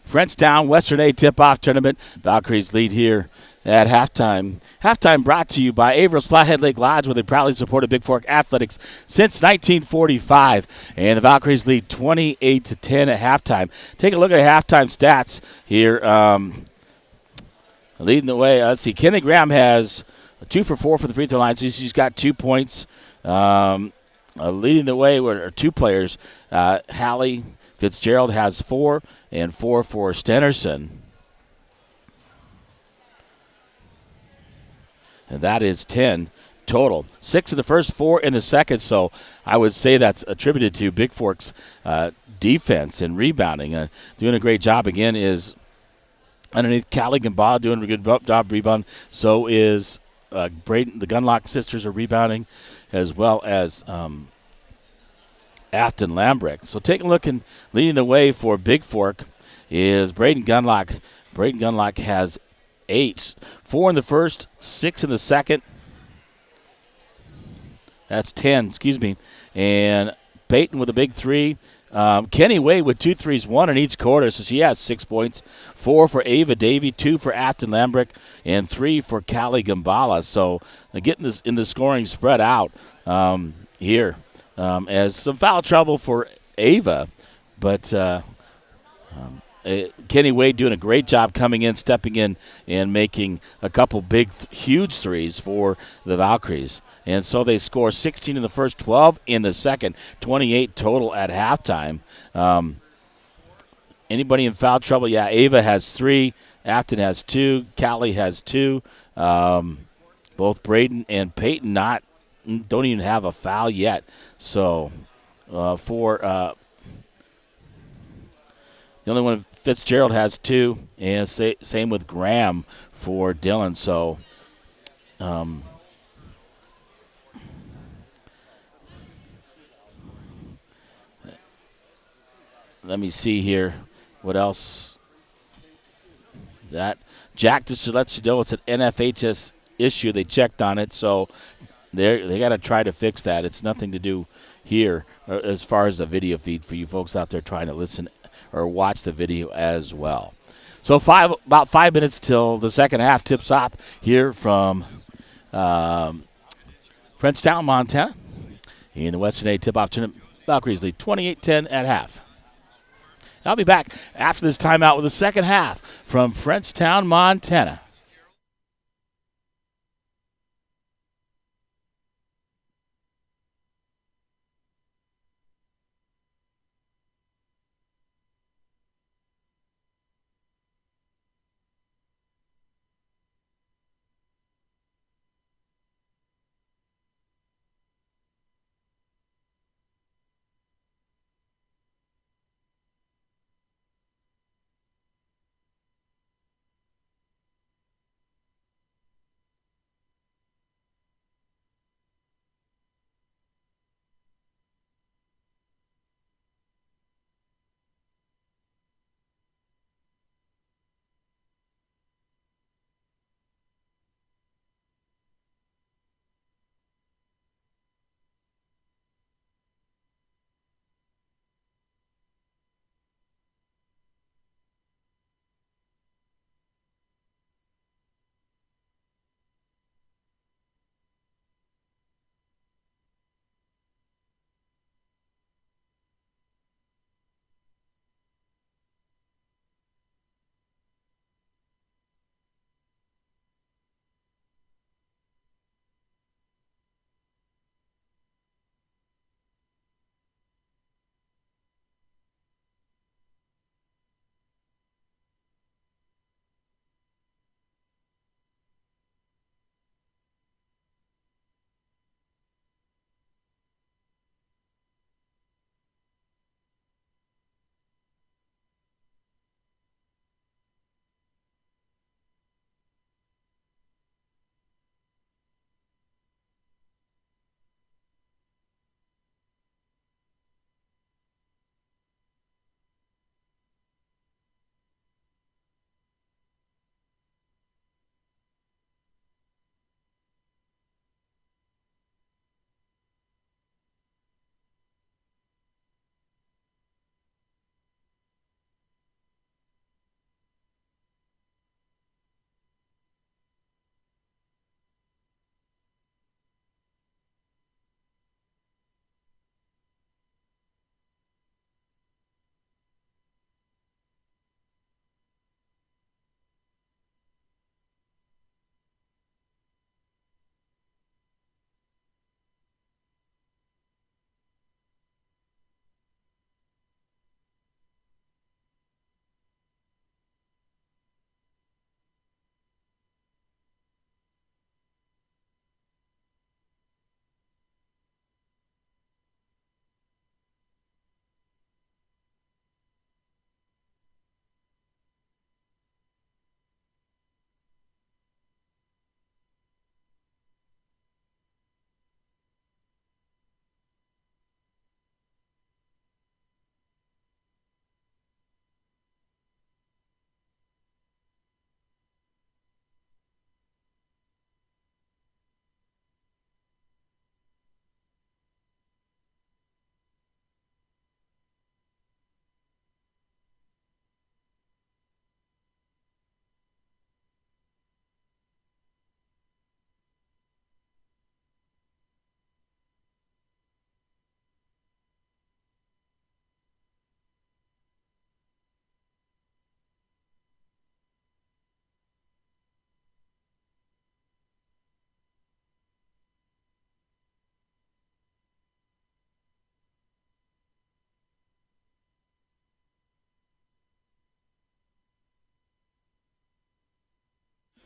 Frenchtown Western A Tip-Off Tournament. Valkyries lead here at halftime. Halftime brought to you by Averill Flathead Lake Lodge, where they proudly supported Bigfork Athletics since 1945. And the Valkyries lead 28-10 at halftime. Take a look at halftime stats here. Leading the way, let's see, Kenny Graham has 2 for 4 for the free throw line, so she's got 2 points. Leading the way were 2 players. Hallie Fitzgerald has 4, and 4 for Stenerson. And that is 10 total. 6 in the first, 4 in the second, so I would say that's attributed to Bigfork's defense and rebounding. Doing a great job again is underneath Callie Gambala doing a good job rebound. So is Braden. The Gunlock sisters are rebounding, as well as Afton Lambrecht. So take a look, and leading the way for Bigfork is Braden Gunlock. Braden Gunlock has 8. 4 in the first, 6 in the second. That's 10, excuse me. And Peyton with a big 3. Kenny Way with 2 threes, 1 in each quarter, so she has 6 points. 4 for Ava Davey, 2 for Afton Lambrecht, and 3 for Callie Gambala. So getting this in the scoring spread out here. As some foul trouble for Ava, but Kenny Wade doing a great job coming in, stepping in, and making a couple big, huge threes for the Valkyries. And so they score 16 in the first, 12 in the second, 28 total at halftime. Anybody in foul trouble? Yeah, Ava has 3, Afton has 2, Callie has 2. Both Braden and Peyton don't even have a foul yet. So for the only one, Fitzgerald has 2, and same with Graham for Dillon. So let me see here what else. That Jack just lets you know it's an NFHS issue. They checked on it, so they got to try to fix that. It's nothing to do here as far as the video feed for you folks out there trying to listen or watch the video as well. So about 5 minutes till the second half tips off here from Frenchtown, Montana. In the Western A Tip-Off Tournament, Valkyries lead 28-10 at half. I'll be back after this timeout with the second half from Frenchtown, Montana.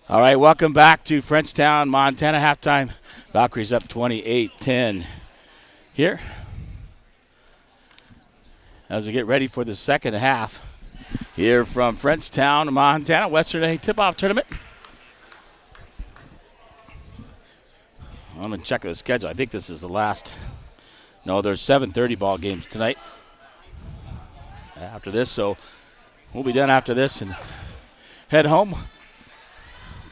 All right, welcome back to Frenchtown, Montana halftime. Valkyries up 28-10 here as we get ready for the second half here from Frenchtown, Montana, Western A tip-off tournament. I'm going to check the schedule. I think this is the last. No, there's 7:30 ball games tonight after this, so we'll be done after this and head home.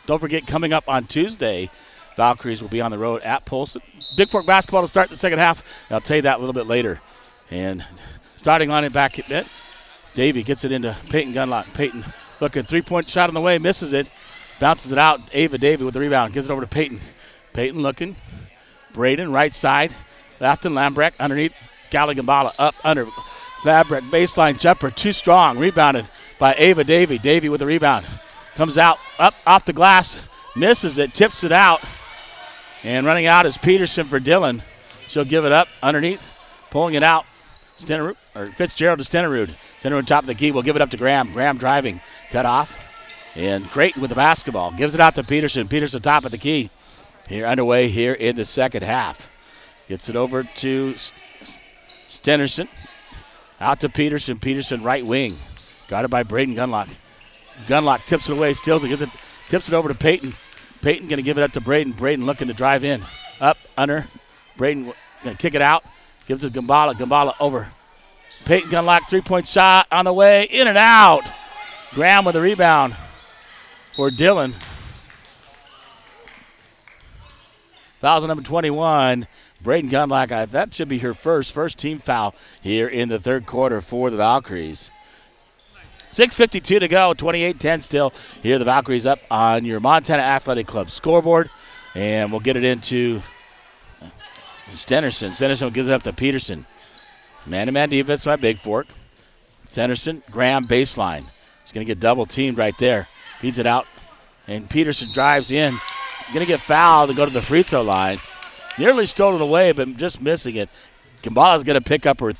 Don't forget, coming up on Tuesday, Valkyries will be on the road at Polson. Bigfork basketball to start the second half. I'll tell you that a little bit later. And starting on it back at net, Davey gets it into Peyton Gunlock. Peyton looking, three-point shot on the way, misses it, bounces it out. Ava Davey with the rebound, gives it over to Peyton. Peyton looking, Braden right side, Lafton Lambrecht underneath, Galligambala up under. Lambrecht baseline jumper, too strong, rebounded by Ava Davey. Davey with the rebound. Comes out, up off the glass, misses it, tips it out. And running out is Peterson for Dillon. She'll give it up underneath, pulling it out. Fitzgerald to Stenerud. Stenerud top of the key. We'll give it up to Graham. Graham driving, cut off. And Creighton with the basketball. Gives it out to Peterson. Peterson top of the key. Here underway here in the second half. Gets it over to Stenerson. Out to Peterson. Peterson right wing. Guarded by Braden Gunlock. Gunlock tips it away, steals it, tips it over to Peyton. Peyton going to give it up to Braden. Braden looking to drive in. Up, under. Braden going to kick it out. Gives it to Gambala. Gambala over. Peyton Gunlock, three-point shot on the way. In and out. Graham with the rebound for Dillon. Foul number 21. Braden Gunlock, that should be her first team foul here in the third quarter for the Valkyries. 6:52 to go, 28-10 still. Here the Valkyries up on your Montana Athletic Club scoreboard. And we'll get it into Stenerson. Stenerson gives it up to Peterson. Man-to-man defense by Bigfork. Stenerson, Graham baseline. He's going to get double teamed right there. Feeds it out. And Peterson drives in. Going to get fouled to go to the free throw line. Nearly stolen away, but just missing it. Gambala's going to pick up her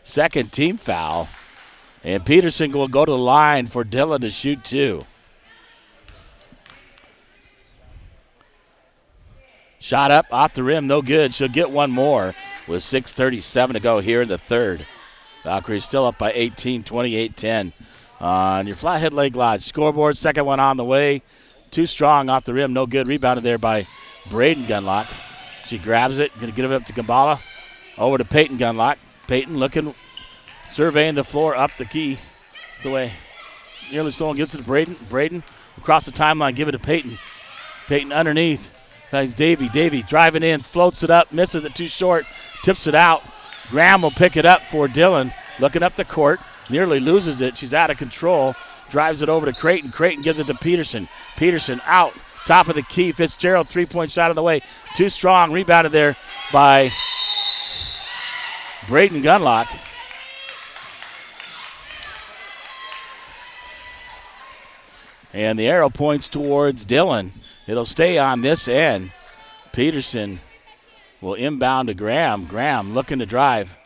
second team foul. And Peterson will go to the line for Dillon to shoot two. Shot up off the rim, no good. She'll get one more with 6:37 to go here in the third. Valkyries still up by 18, 28-10. On your Flathead Lake Lodge scoreboard, second one on the way. Too strong off the rim, no good. Rebounded there by Braden Gunlock. She grabs it, going to give it up to Gambala. Over to Peyton Gunlock. Peyton looking, surveying the floor up the key. The way nearly stolen, gives it to Braden. Braden across the timeline, give it to Peyton. Peyton underneath. That's Davey. Davey driving in, floats it up, misses it too short, tips it out. Graham will pick it up for Dillon. Looking up the court, nearly loses it. She's out of control. Drives it over to Creighton. Creighton gives it to Peterson. Peterson out, top of the key. Fitzgerald, three-point shot on the way. Too strong, rebounded there by Braden Gunlock. And the arrow points towards Dillon. It'll stay on this end. Peterson will inbound to Graham. Graham looking to drive.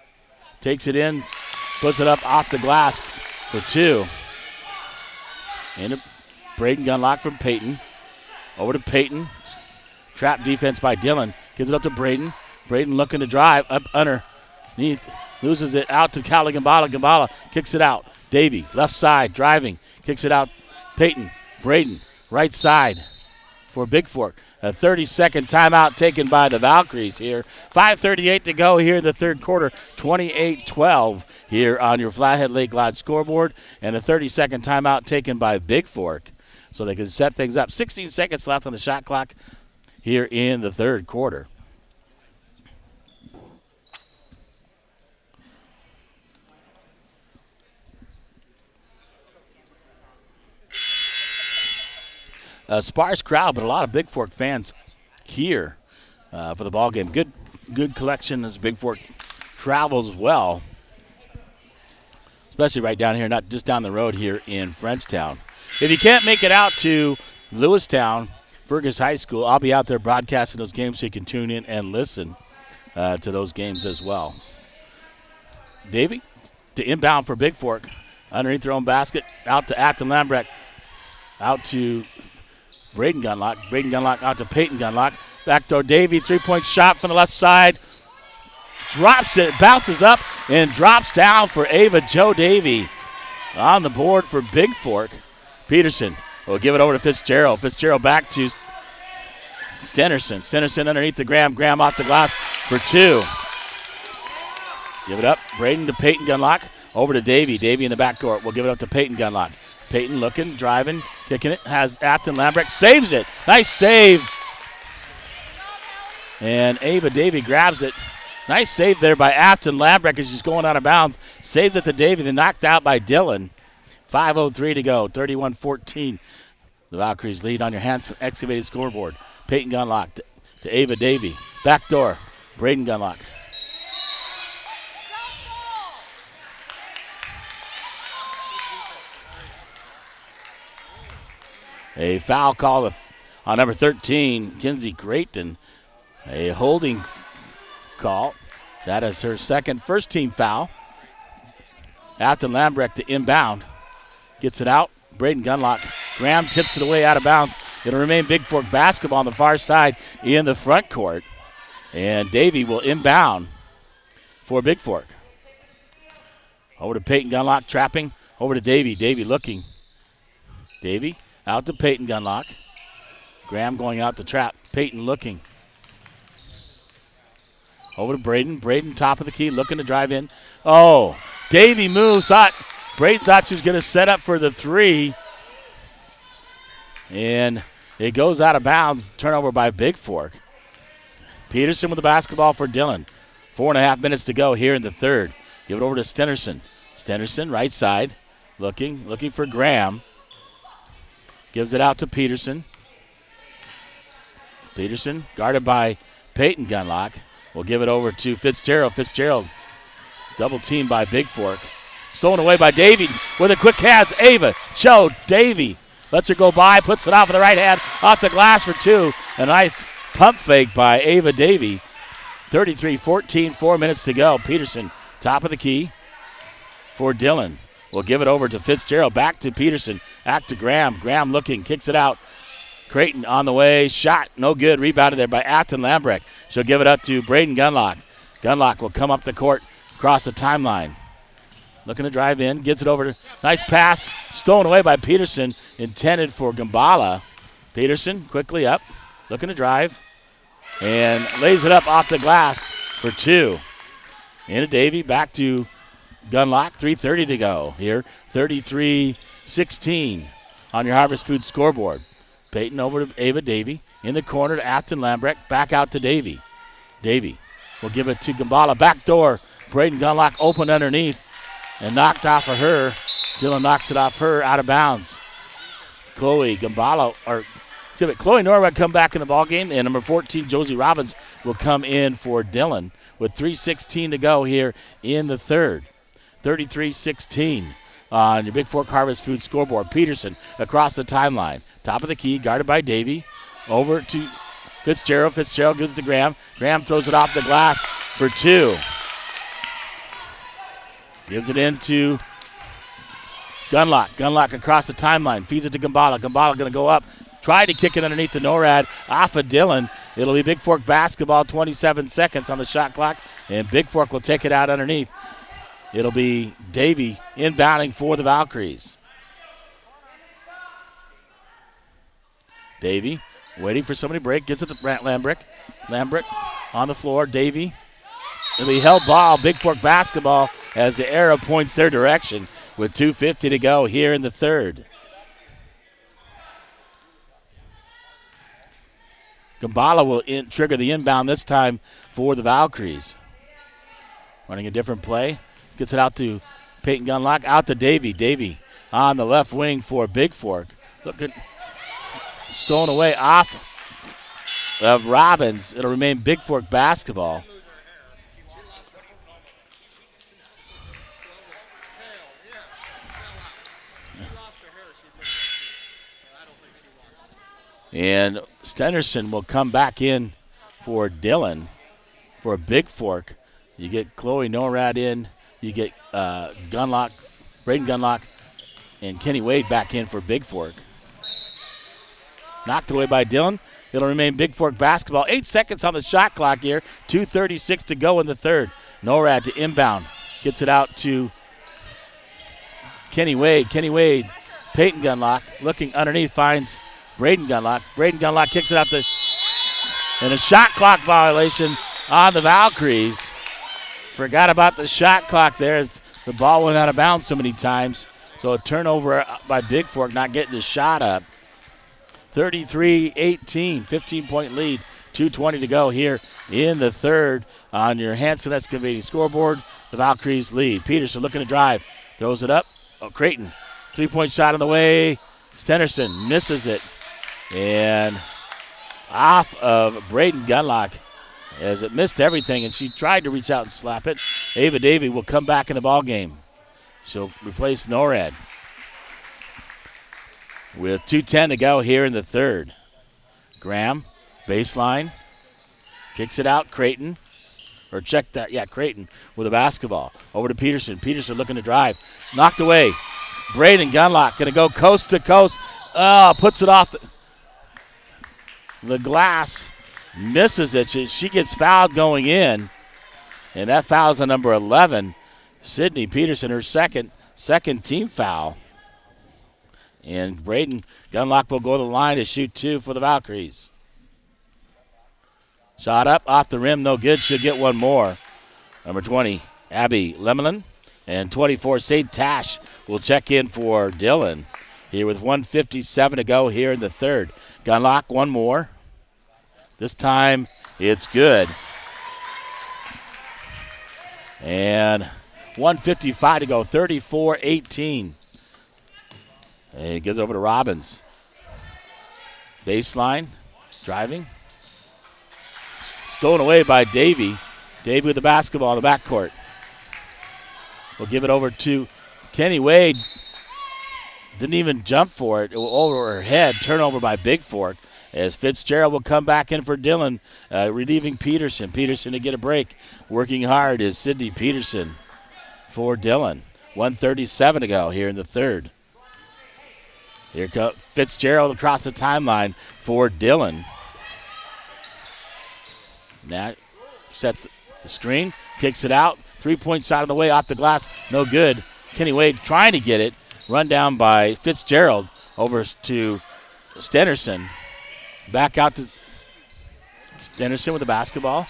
Takes it in, puts it up off the glass for two. And Braden Gunlock from Peyton. Over to Peyton. Trap defense by Dillon. Gives it up to Braden. Braden looking to drive up underneath. Loses it out to Callie Gambala. Gambala kicks it out. Davey, left side, driving. Kicks it out. Peyton, Braden, right side for Bigfork. A 30-second timeout taken by the Valkyries here. 5:38 to go here in the third quarter. 28-12 here on your Flathead Lake Lodge scoreboard. And a 30-second timeout taken by Bigfork so they can set things up. 16 seconds left on the shot clock here in the third quarter. A sparse crowd, but a lot of Bigfork fans here for the ball game. Good collection as Bigfork travels well, especially right down here, not just down the road here in Frenchtown. If you can't make it out to Lewistown, Fergus High School, I'll be out there broadcasting those games so you can tune in and listen to those games as well. Davey to inbound for Bigfork. Underneath their own basket, out to Acton Lambrecht. Out to Braden Gunlock. Braden Gunlock out to Peyton Gunlock. Backdoor Davy, three-point shot from the left side. Drops it, bounces up, and drops down for Ava Jo Davy. On the board for Bigfork. Peterson will give it over to Fitzgerald. Fitzgerald back to Stennerson. Stennerson underneath the Graham. Graham off the glass for two. Give it up. Braden to Peyton Gunlock. Over to Davy. Davy in the backcourt. We'll give it up to Peyton Gunlock. Peyton looking, driving, kicking it. Has Afton Lambrecht. Saves it. Nice save. And Ava Davy grabs it. Nice save there by Afton Lambrecht as she's going out of bounds. Saves it to Davy, then knocked out by Dillon. 5:03 to go, 31-14. The Valkyries lead on your hands excavated scoreboard. Peyton Gunlock to Ava Davy. Back door, Braden Gunlock. A foul call on number 13, Kinsey Creighton. A holding call. That is her second first-team foul. Afton Lambrecht to inbound. Gets it out. Braden Gunlock. Graham tips it away out of bounds. It'll remain Bigfork basketball on the far side in the front court. And Davy will inbound for Bigfork. Over to Peyton Gunlock, trapping. Over to Davy. Davy looking. Davy out to Peyton Gunlock. Graham going out to trap. Peyton looking. Over to Braden. Braden top of the key, looking to drive in. Oh, Davy moves. Braden thought she was going to set up for the three. And it goes out of bounds. Turnover by Bigfork. Peterson with the basketball for Dillon. 4.5 minutes to go here in the third. Give it over to Stennerson. Stennerson, right side. Looking for Graham. Gives it out to Peterson. Peterson, guarded by Peyton Gunlock. We'll give it over to Fitzgerald. Fitzgerald, double teamed by Bigfork. Stolen away by Davy with a quick hands. Ava Jo Davy lets her go by, puts it off with the right hand, off the glass for two. A nice pump fake by Ava Davy. 33-14, 4 minutes to go. Peterson, top of the key for Dillon. We'll give it over to Fitzgerald. Back to Peterson. Back to Graham. Graham looking, kicks it out. Creighton on the way. Shot, no good. Rebounded there by Afton Lambrecht. She'll give it up to Braden Gunlock. Gunlock will come up the court, across the timeline. Looking to drive in. Gets it over to, nice pass. Stolen away by Peterson. Intended for Gambala. Peterson quickly up. Looking to drive. And lays it up off the glass for two. Into Davy. Back to Gunlock. 3:30 to go here. 33-16 on your Harvest Food scoreboard. Peyton over to Ava Davy. In the corner to Afton Lambrecht. Back out to Davy. Davy will give it to Gambala. Back door. Braden Gunlock open underneath. And knocked off of her. Dillon knocks it off her out of bounds. Chloe Norwood come back in the ballgame. And number 14, Josie Robbins, will come in for Dillon with 3:16 to go here in the third. 33-16 on your Bigfork Harvest Food scoreboard. Peterson across the timeline. Top of the key, guarded by Davy. Over to Fitzgerald. Fitzgerald gives to Graham. Graham throws it off the glass for two. Gives it into Gunlock. Gunlock across the timeline. Feeds it to Gambala. Gambala going to go up. Try to kick it underneath the NORAD off of Dillon. It'll be Bigfork basketball. 27 seconds on the shot clock. And Bigfork will take it out underneath. It'll be Davy inbounding for the Valkyries. Davy waiting for somebody to break. Gets it to Lambrecht. Lambrecht on the floor. Davy. It'll be held ball. Bigfork basketball as the arrow points their direction with 2:50 to go here in the third. Gambala will trigger the inbound this time for the Valkyries. Running a different play. Gets it out to Peyton Gunlock. Out to Davy. Davy on the left wing for Bigfork. Look at stolen away off of Robbins. It'll remain Bigfork basketball. And Stennerson will come back in for Dillon for Bigfork. You get Chloe Norad in. You get Gunlock, Braden Gunlock, and Kenny Wade back in for Bigfork. Knocked away by Dillon. It'll remain Bigfork basketball. 8 seconds on the shot clock here. 2:36 to go in the third. Norad to inbound. Gets it out to Kenny Wade. Kenny Wade, Peyton Gunlock looking underneath, finds Braden Gunlock. Braden Gunlock kicks it out to, and a shot clock violation on the Valkyries. Forgot about the shot clock there as the ball went out of bounds so many times. So a turnover by Bigfork, not getting the shot up. 33-18, 15-point lead. 2:20 to go here in the third on your Hanson Excavating scoreboard. The Valkyries lead. Peterson looking to drive. Throws it up. Oh, Creighton. 3-point shot on the way. Stenderson misses it. And off of Braden Gunlock as it missed everything, and she tried to reach out and slap it. Ava Davey will come back in the ball game. She'll replace Norad with 2:10 to go here in the third. Graham, baseline, kicks it out. Creighton, or check that, yeah, Creighton with a basketball. Over to Peterson. Peterson looking to drive. Knocked away. Braden Gunlock going to go coast to coast. Oh, puts it off the glass. Misses it. She gets fouled going in, and that foul's on number 11, Sydney Peterson, her second team foul. And Braden Gunlock will go to the line to shoot 2 for the Valkyries. Shot up off the rim, no good. She'll get one more. Number 20, Abby Lemelin, and 24, Sade Tash will check in for Dillon here with 1:57 to go here in the third. Gunlock, one more. This time it's good. And 1:55 to go, 34-18. And it gives over to Robbins. Baseline, driving. Stolen away by Davey. Davey with the basketball in the backcourt. We'll give it over to Kenny Wade. Didn't even jump for it. Over her head. Turnover by Bigfork. As Fitzgerald will come back in for Dillon, relieving Peterson. Peterson to get a break. Working hard is Sydney Peterson for Dillon. 1:37 to go here in the third. Here comes Fitzgerald across the timeline for Dillon. Now sets the screen, kicks it out. 3-point shot on the way off the glass, no good. Kenny Wade trying to get it. Run down by Fitzgerald over to Stenderson. Back out to Stenderson with the basketball.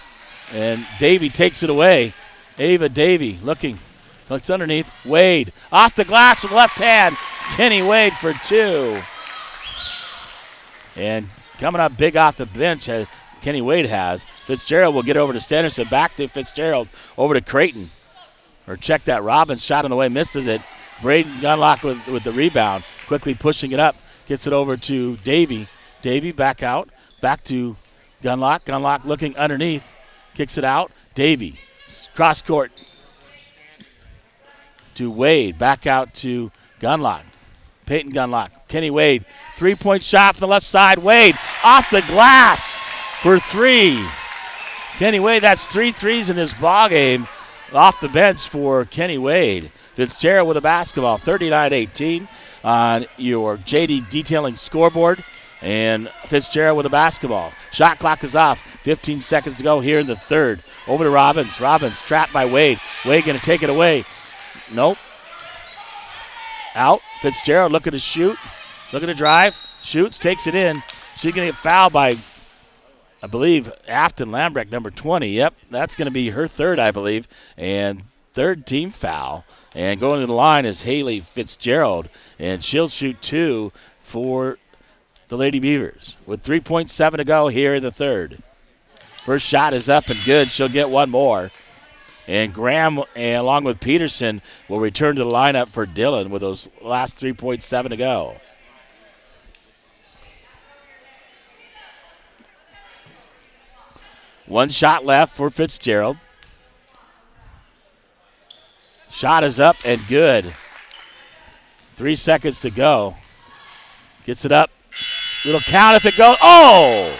And Davey takes it away. Ava Davey looks underneath. Wade off the glass with left hand. Kenny Wade for 2. And coming up big off the bench, Kenny Wade has. Fitzgerald will get over to Stenderson. Back to Fitzgerald. Over to Creighton. Or check that. Robbins shot on the way. Misses it. Braden Gunlock with the rebound. Quickly pushing it up. Gets it over to Davey. Davey back out. Back to Gunlock. Gunlock looking underneath. Kicks it out. Davey. Cross court to Wade. Back out to Gunlock. Peyton Gunlock. Kenny Wade. 3-point shot from the left side. Wade off the glass for 3. Kenny Wade, that's 3 threes in this ball game off the bench for Kenny Wade. Fitzgerald with a basketball. 39-18 on your JD Detailing scoreboard. And Fitzgerald with a basketball. Shot clock is off. 15 seconds to go here in the third. Over to Robbins. Robbins trapped by Wade. Wade going to take it away. Nope. Out. Fitzgerald looking to shoot. Looking to drive. Shoots. Takes it in. She's going to get fouled by, I believe, Afton Lambrecht, number 20. Yep, that's going to be her third, I believe. And third team foul. And going to the line is Haley Fitzgerald. And she'll shoot 2 for the Lady Beavers with 3.7 to go here in the third. First shot is up and good. She'll get one more. And Graham, along with Peterson, will return to the lineup for Dillon with those last 3.7 to go. One shot left for Fitzgerald. Shot is up and good. 3 seconds to go. Gets it up. It'll count if it goes. Oh!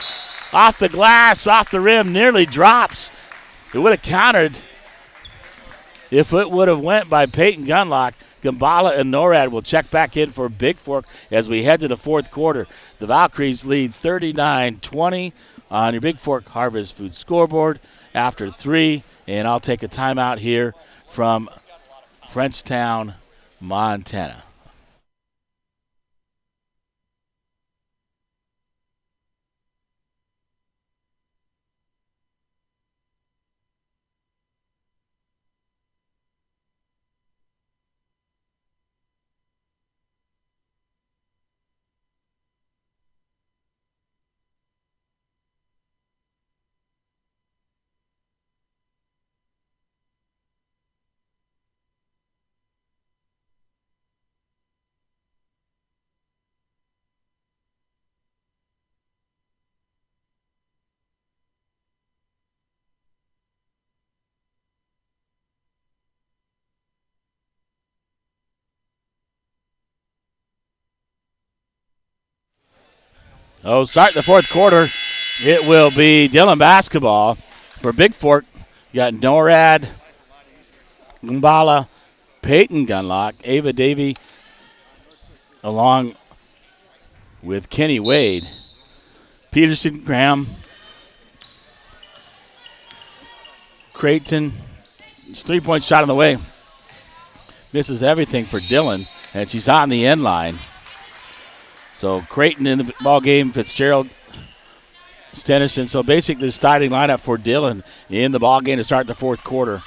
Off the glass, off the rim, nearly drops. It would have countered If it would have went by Peyton Gunlock, Gambala and NORAD will check back in for Bigfork as we head to the fourth quarter. The Valkyries lead 39-20 on your Bigfork Harvest Food scoreboard after 3. And I'll take a timeout here from Frenchtown, Montana. Oh, start the fourth quarter. It will be Dillon basketball for Bigfork. You got NORAD, Gumbala, Peyton Gunlock, Ava Davey, along with Kenny Wade. Peterson, Graham, Creighton. It's 3-point shot on the way. Misses everything for Dillon, and she's on the end line. So Creighton in the ball game, Fitzgerald, Stenison. So basically the starting lineup for Dillon in the ball game to start the fourth quarter.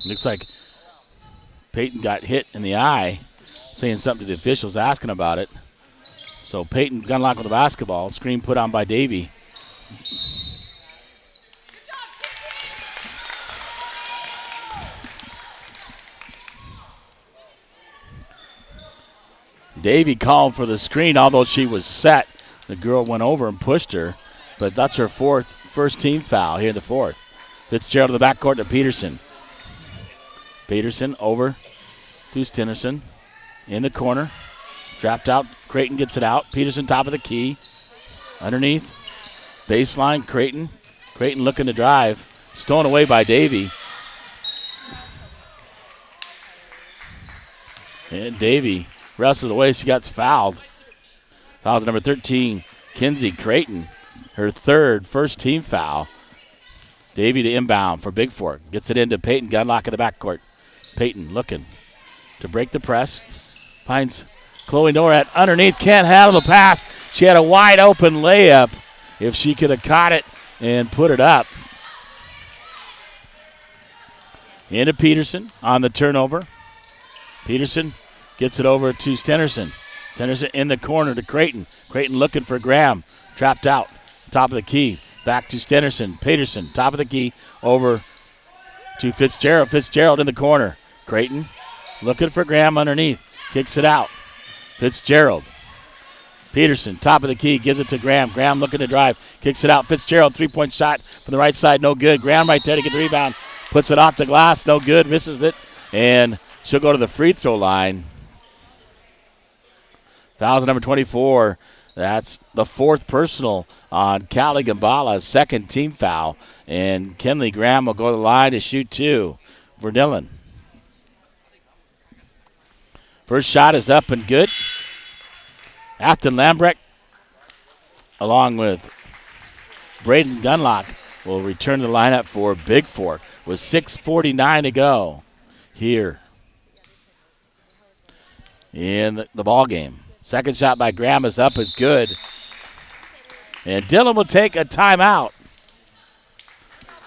Looks like Peyton got hit in the eye, saying something to the officials, asking about it. So Peyton Gunlock with the basketball. Screen put on by Davey. Davey called for the screen, although she was set. The girl went over and pushed her, but that's her first team foul here in the fourth. Fitzgerald to the backcourt to Peterson. Peterson over to Stenison in the corner. Trapped out. Creighton gets it out. Peterson top of the key. Underneath. Baseline. Creighton. Creighton looking to drive. Stolen away by Davey. And Davey wrestles away. She gets fouled. Fouls number 13, Kinsey Creighton. Her first team foul. Davey to inbound for Bigfork. Gets it into Peyton Gunlock in the backcourt. Peyton looking to break the press. Finds Chloe Norad underneath. Can't handle the pass. She had a wide open layup. If she could have caught it and put it up. Into Peterson on the turnover. Peterson gets it over to Stenison. Stenison in the corner to Creighton. Creighton looking for Graham. Trapped out. Top of the key. Back to Stenison. Peterson, top of the key. Over to Fitzgerald. Fitzgerald in the corner. Creighton looking for Graham underneath. Kicks it out. Fitzgerald. Peterson, top of the key, gives it to Graham. Graham looking to drive. Kicks it out. Fitzgerald, 3-point shot from the right side. No good. Graham right there to get the rebound. Puts it off the glass. No good. Misses it. And she'll go to the free throw line. Foul number 24. That's the fourth personal on Callie Gambala's second team foul. And Kenley Graham will go to the line to shoot 2 for Dillon. First shot is up and good. Afton Lambrecht, along with Braden Gunlock, will return to the lineup for Bigfork with 6:49 to go here in the ball game. Second shot by Graham is up and good. And Dillon will take a timeout.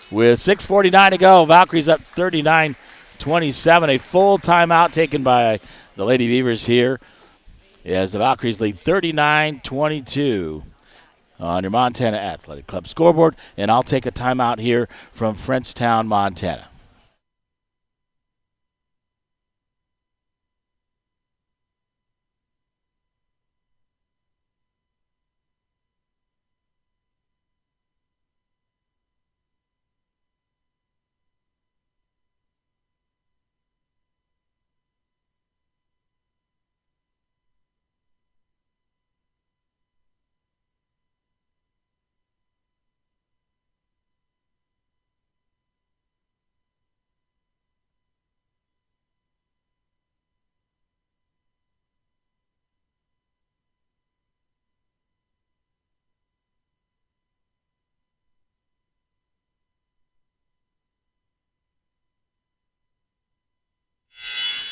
With 6:49 to go, Valkyries up 39-27. A full timeout taken by the Lady Beavers here as the Valkyries lead 39-22 on your Montana Athletic Club scoreboard. And I'll take a timeout here from Frenchtown, Montana.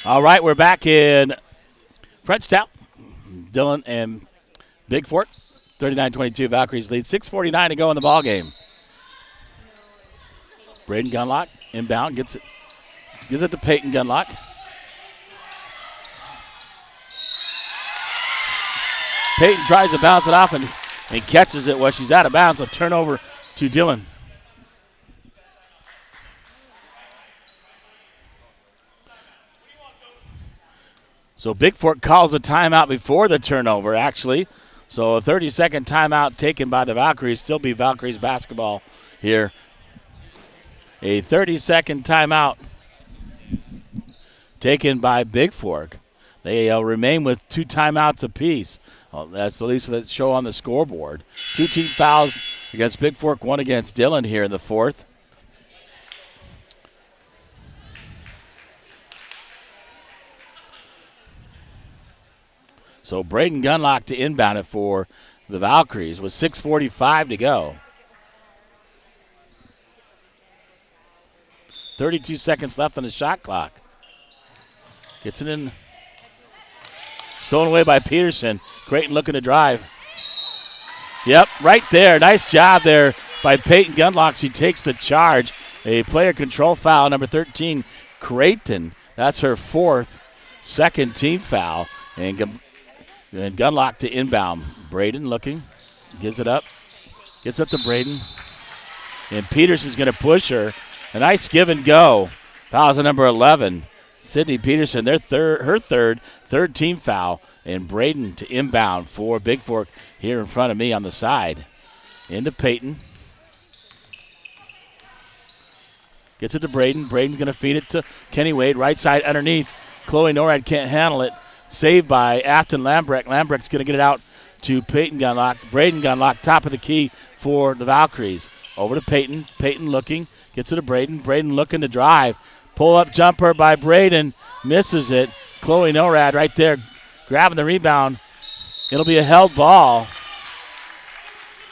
All right, we're back in Frenchtown. Dillon and Bigfork, 39-22. Valkyries lead. 6:49 to go in the ball game. Braden Gunlock inbound, gives it to Peyton Gunlock. Peyton tries to bounce it off and catches it while she's out of bounds. So turnover to Dillon. So Bigfork calls a timeout before the turnover, actually. So a 30-second timeout taken by the Valkyries. Still be Valkyries basketball here. A 30-second timeout taken by Bigfork. They remain with 2 timeouts apiece. That's the least that show on the scoreboard. 2 team fouls against Bigfork, 1 against Dillon here in the 4th. So Braden Gunlock to inbound it for the Valkyries with 6:45 to go. 32 seconds left on the shot clock. Gets it in. Stolen away by Peterson. Creighton looking to drive. Yep, right there. Nice job there by Peyton Gunlock. She takes the charge. A player control foul, number 13, Creighton. That's her 4th, second team foul. And Gunlock to inbound. Braden looking. Gives it up. Gets up to Braden. And Peterson's going to push her. A nice give and go. Fouls on number 11. Sydney Peterson, her third team foul. And Braden to inbound for Bigfork here in front of me on the side. Into Peyton. Gets it to Braden. Braden's going to feed it to Kenny Wade. Right side underneath. Chloe Norad can't handle it. Saved by Afton Lambrecht. Lambrecht's going to get it out to Peyton Gunlock. Braden Gunlock, top of the key for the Valkyries. Over to Peyton. Peyton looking. Gets it to Braden. Braden looking to drive. Pull-up jumper by Braden. Misses it. Chloe Norad right there grabbing the rebound. It'll be a held ball.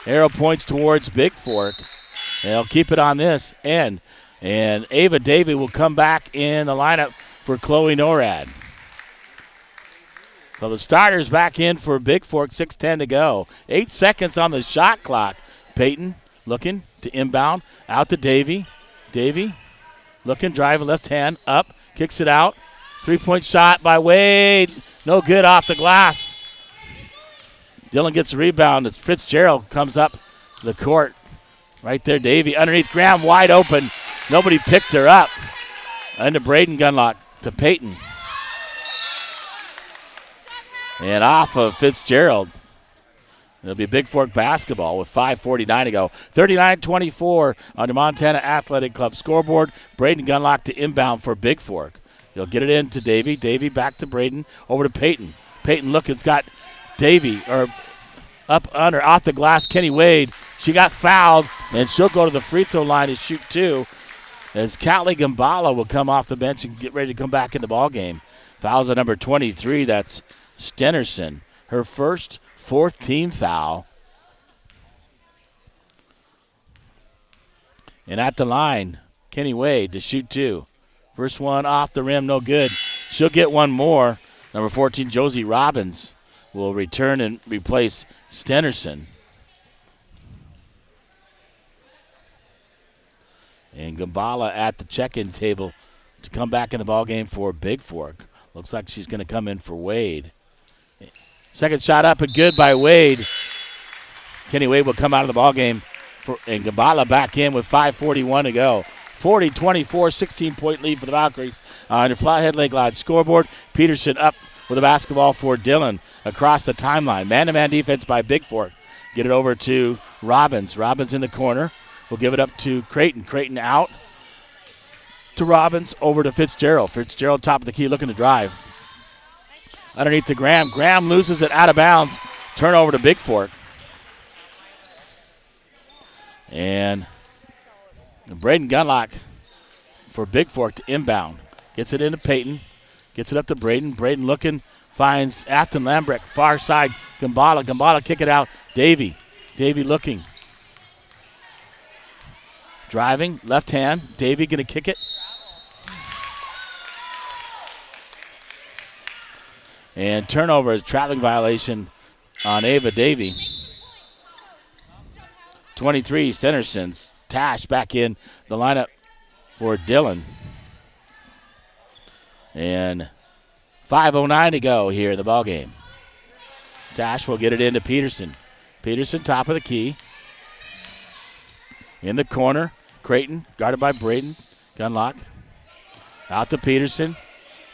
Arrow points towards Bigfork. They'll keep it on this end. And Ava Davey will come back in the lineup for Chloe Norad. So the starters back in for Bigfork, 6:10 to go. 8 seconds on the shot clock. Peyton looking to inbound. Out to Davey. Davey looking, driving left hand, up, kicks it out. 3-point shot by Wade. No good off the glass. Dillon gets a rebound. It's Fitzgerald comes up the court. Right there, Davey underneath Graham, wide open. Nobody picked her up. Into Braden Gunlock to Peyton. And off of Fitzgerald. It'll be Bigfork basketball with 5:49 to go. 39-24 on the Montana Athletic Club scoreboard. Braden Gunlock to inbound for Bigfork. He'll get it in to Davey. Davey back to Braden. Over to Peyton. Peyton looking's got Davey up under off the glass. Kenny Wade. She got fouled, and she'll go to the free throw line to shoot 2. As Callie Gambala will come off the bench and get ready to come back in the ball game. Fouls at number 23. That's Stenerson. Her first, 4th team foul. And at the line, Kenny Wade to shoot 2. First one off the rim, no good. She'll get one more. Number 14, Josie Robbins, will return and replace Stenerson. And Gambala at the check-in table to come back in the ballgame for Bigfork. Looks like she's going to come in for Wade. Second shot up and good by Wade. Kenny Wade will come out of the ballgame, and Gambala back in with 5:41 to go. 40-24, 16-point lead for the Valkyries on the Flathead Lake Lodge scoreboard. Peterson up with a basketball for Dillon across the timeline. Man-to-man defense by Bigfork. Get it over to Robbins. Robbins in the corner. We'll give it up to Creighton. Creighton out to Robbins, over to Fitzgerald. Fitzgerald top of the key looking to drive. Underneath to Graham. Graham loses it out of bounds. Turnover to Bigfork. And Braden Gunlock for Bigfork to inbound. Gets it into Peyton. Gets it up to Braden. Braden looking. Finds Afton Lambrecht. Far side. Gambala. Gambala kick it out. Davey. Davey looking. Driving. Left hand. Davey going to kick it. And turnover is traveling violation on Ava Davy. 23, Centerson's Tash back in the lineup for Dillon. And 5:09 to go here in the ballgame. Tash will get it into Peterson. Peterson, top of the key. In the corner, Creighton, guarded by Braden. Gunlock. Out to Peterson.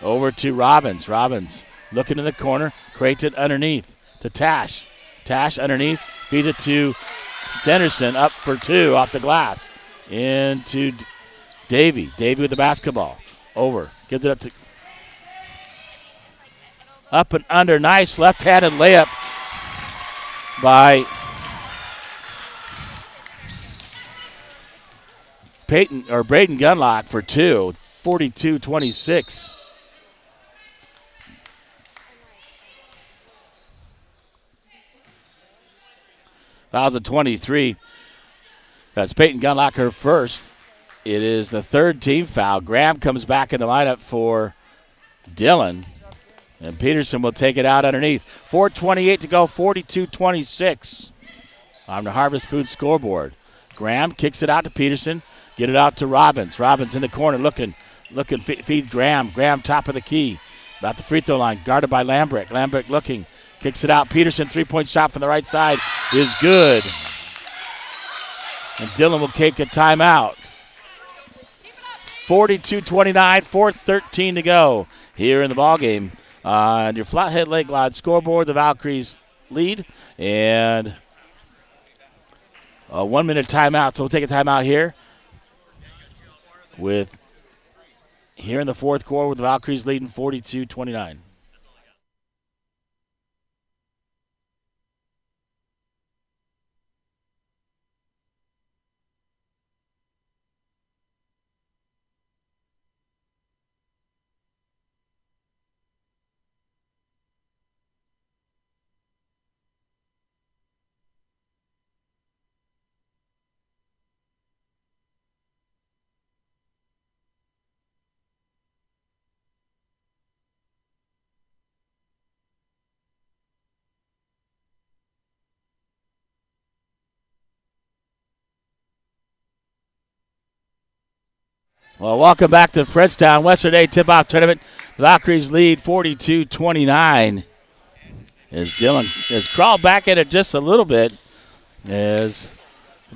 Over to Robbins. Robbins looking in the corner. Creighton underneath to Tash. Tash underneath. Feeds it to Sanderson. Up for two off the glass. Into Davy. Davy with the basketball. Over. Gives it up to... Up and under. Nice left-handed layup by Braden Gunlock for two. 42-26. Fouls at 23. That's Peyton Gunlock, her first. It is the third team foul. Graham comes back in the lineup for Dillon. And Peterson will take it out underneath. 4:28 to go, 42-26 on the Harvest Food scoreboard. Graham kicks it out to Peterson. Get it out to Robbins. Robbins in the corner looking, feed Graham. Graham top of the key. About the free throw line, guarded by Lambrick. Lambrick looking, kicks it out. Peterson, three-point shot from the right side is good. And Dillon will take a timeout. 42-29, 4:13 to go here in the ballgame. On your Flathead Lake Lodge scoreboard, the Valkyries lead. And a 1 minute timeout. So we'll take a timeout here. Here in the fourth quarter with the Valkyries leading 42-29. Well, welcome back to Fredstown Western Day Tip-Off Tournament. The Valkyries lead 42-29 as Dillon has crawled back in it just a little bit, as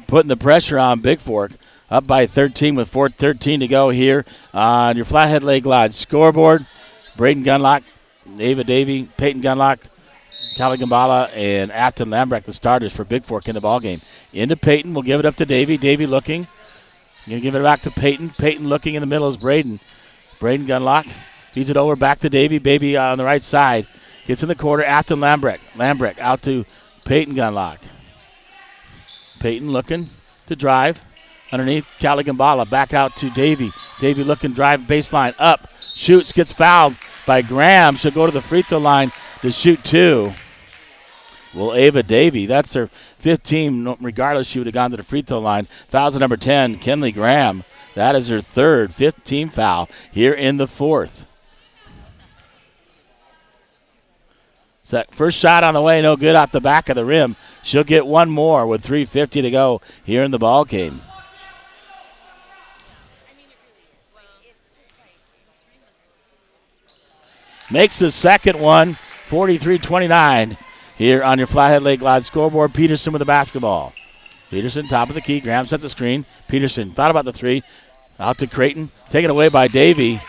putting the pressure on Bigfork. Up by 13 with 4:13 to go here on your Flathead Lake Lodge scoreboard. Braden Gunlock, Ava Davy, Peyton Gunlock, Callie Gambala, and Afton Lambrecht, the starters for Bigfork in the ballgame. Into Peyton, we'll give it up to Davy. Davy looking. Going to give it back to Peyton. Peyton looking in the middle is Braden. Braden Gunlock feeds it over back to Davy. Baby on the right side. Gets in the corner. Afton Lambrecht. Lambrecht out to Peyton Gunlock. Peyton looking to drive. Underneath, Callie Gambala. Back out to Davy. Davy looking, drive baseline. Up. Shoots. Gets fouled by Graham. She'll go to the free throw line to shoot two. Well, Ava Davy, that's her fifth team. Regardless, she would have gone to the free throw line. Fouls at number 10, Kenley Graham. That is her fifth team foul here in the fourth. So first shot on the way, no good off the back of the rim. She'll get one more with 3:50 to go here in the ball game. Makes the second one, 43-29. Here on your Flathead Lake Lodge scoreboard, Peterson with the basketball. Peterson, top of the key. Graham set the screen. Peterson thought about the three. Out to Creighton. Taken away by Davy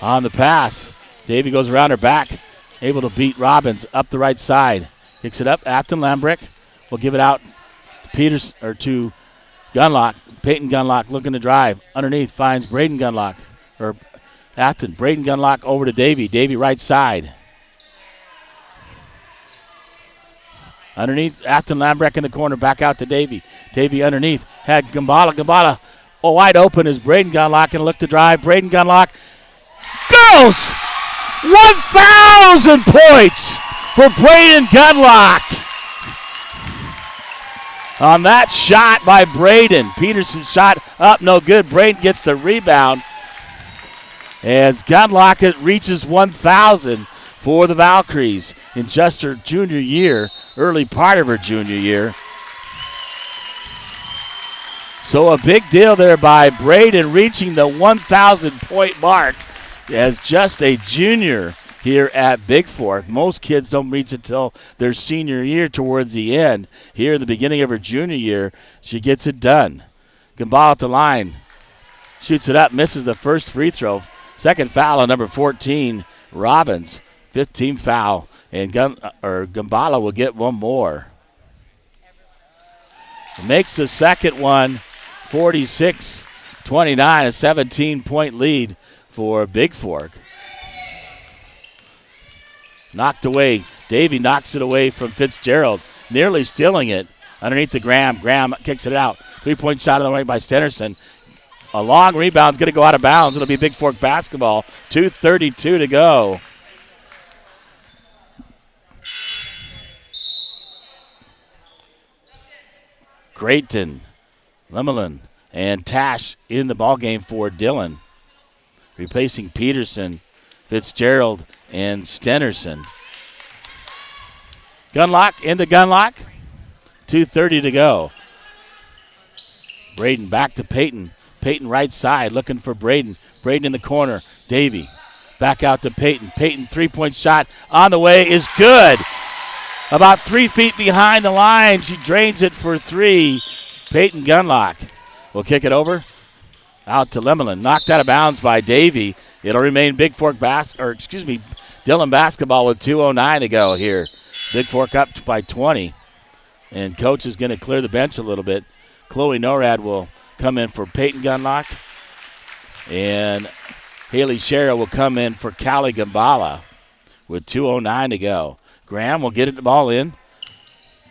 on the pass. Davy goes around her back. Able to beat Robbins up the right side. Kicks it up. Afton Lambrecht will give it out to Gunlock. Peyton Gunlock looking to drive. Underneath finds Braden Gunlock. Or Afton. Braden Gunlock over to Davy. Davy right side. Underneath, Afton Lambrecht in the corner, back out to Davy. Davy underneath, had Gambala. Gambala, wide open is Braden Gunlock, and look to drive. Braden Gunlock goes! 1,000 points for Braden Gunlock. On that shot by Braden. Peterson's shot up, no good. Braden gets the rebound. As Gunlock reaches 1,000 for the Valkyries in just her junior year, early part of her junior year. So a big deal there by Braden, reaching the 1,000-point mark as just a junior here at Bigfork. Most kids don't reach it until their senior year towards the end. Here in the beginning of her junior year, she gets it done. Gambala at the line. Shoots it up, misses the first free throw. Second foul on number 14, Robbins. 15th foul, and Gambala will get one more. Makes the second one 46-29, a 17-point lead for Bigfork. Knocked away. Davey knocks it away from Fitzgerald, nearly stealing it underneath the Graham. Graham kicks it out. 3-point shot on the way by Stenerson. A long rebound's going to go out of bounds. It'll be Bigfork basketball. 2:32 to go. Creighton, Lemelin, and Tash in the ballgame for Dillon. Replacing Peterson, Fitzgerald, and Stenerson. Gunlock into Gunlock. 2:30 to go. Braden back to Peyton. Peyton right side looking for Braden. Braden in the corner. Davey back out to Peyton. Peyton 3-point shot on the way is good. About 3 feet behind the line. She drains it for three. Peyton Gunlock will kick it over. Out to Lemelin. Knocked out of bounds by Davey. It'll remain Bigfork Dillon basketball with 2:09 to go here. Bigfork up by 20. And coach is going to clear the bench a little bit. Chloe Norad will come in for Peyton Gunlock. And Haley Shera will come in for Callie Gambala with 2:09 to go. Graham will get it the ball in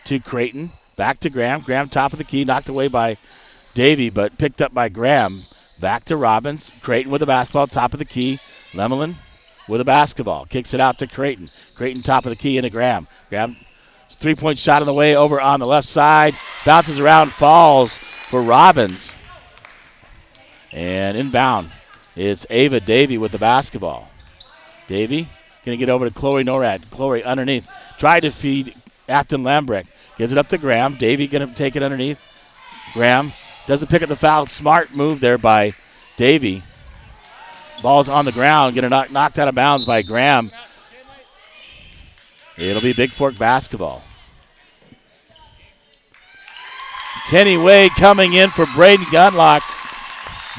to Creighton. Back to Graham. Graham top of the key, knocked away by Davey, but picked up by Graham. Back to Robbins. Creighton with the basketball, top of the key. Lemelin with a basketball. Kicks it out to Creighton. Creighton top of the key into Graham. Graham, 3-point shot on the way over on the left side. Bounces around, falls for Robbins. And inbound, it's Ava Davey with the basketball. Davey going to get over to Chloe Norad. Chloe underneath. Tried to feed Afton Lambrecht. Gives it up to Graham. Davey going to take it underneath. Graham doesn't pick up the foul. Smart move there by Davey. Ball's on the ground. Getting knocked out of bounds by Graham. It'll be Bigfork basketball. Kenny Wade coming in for Braden Gunlock.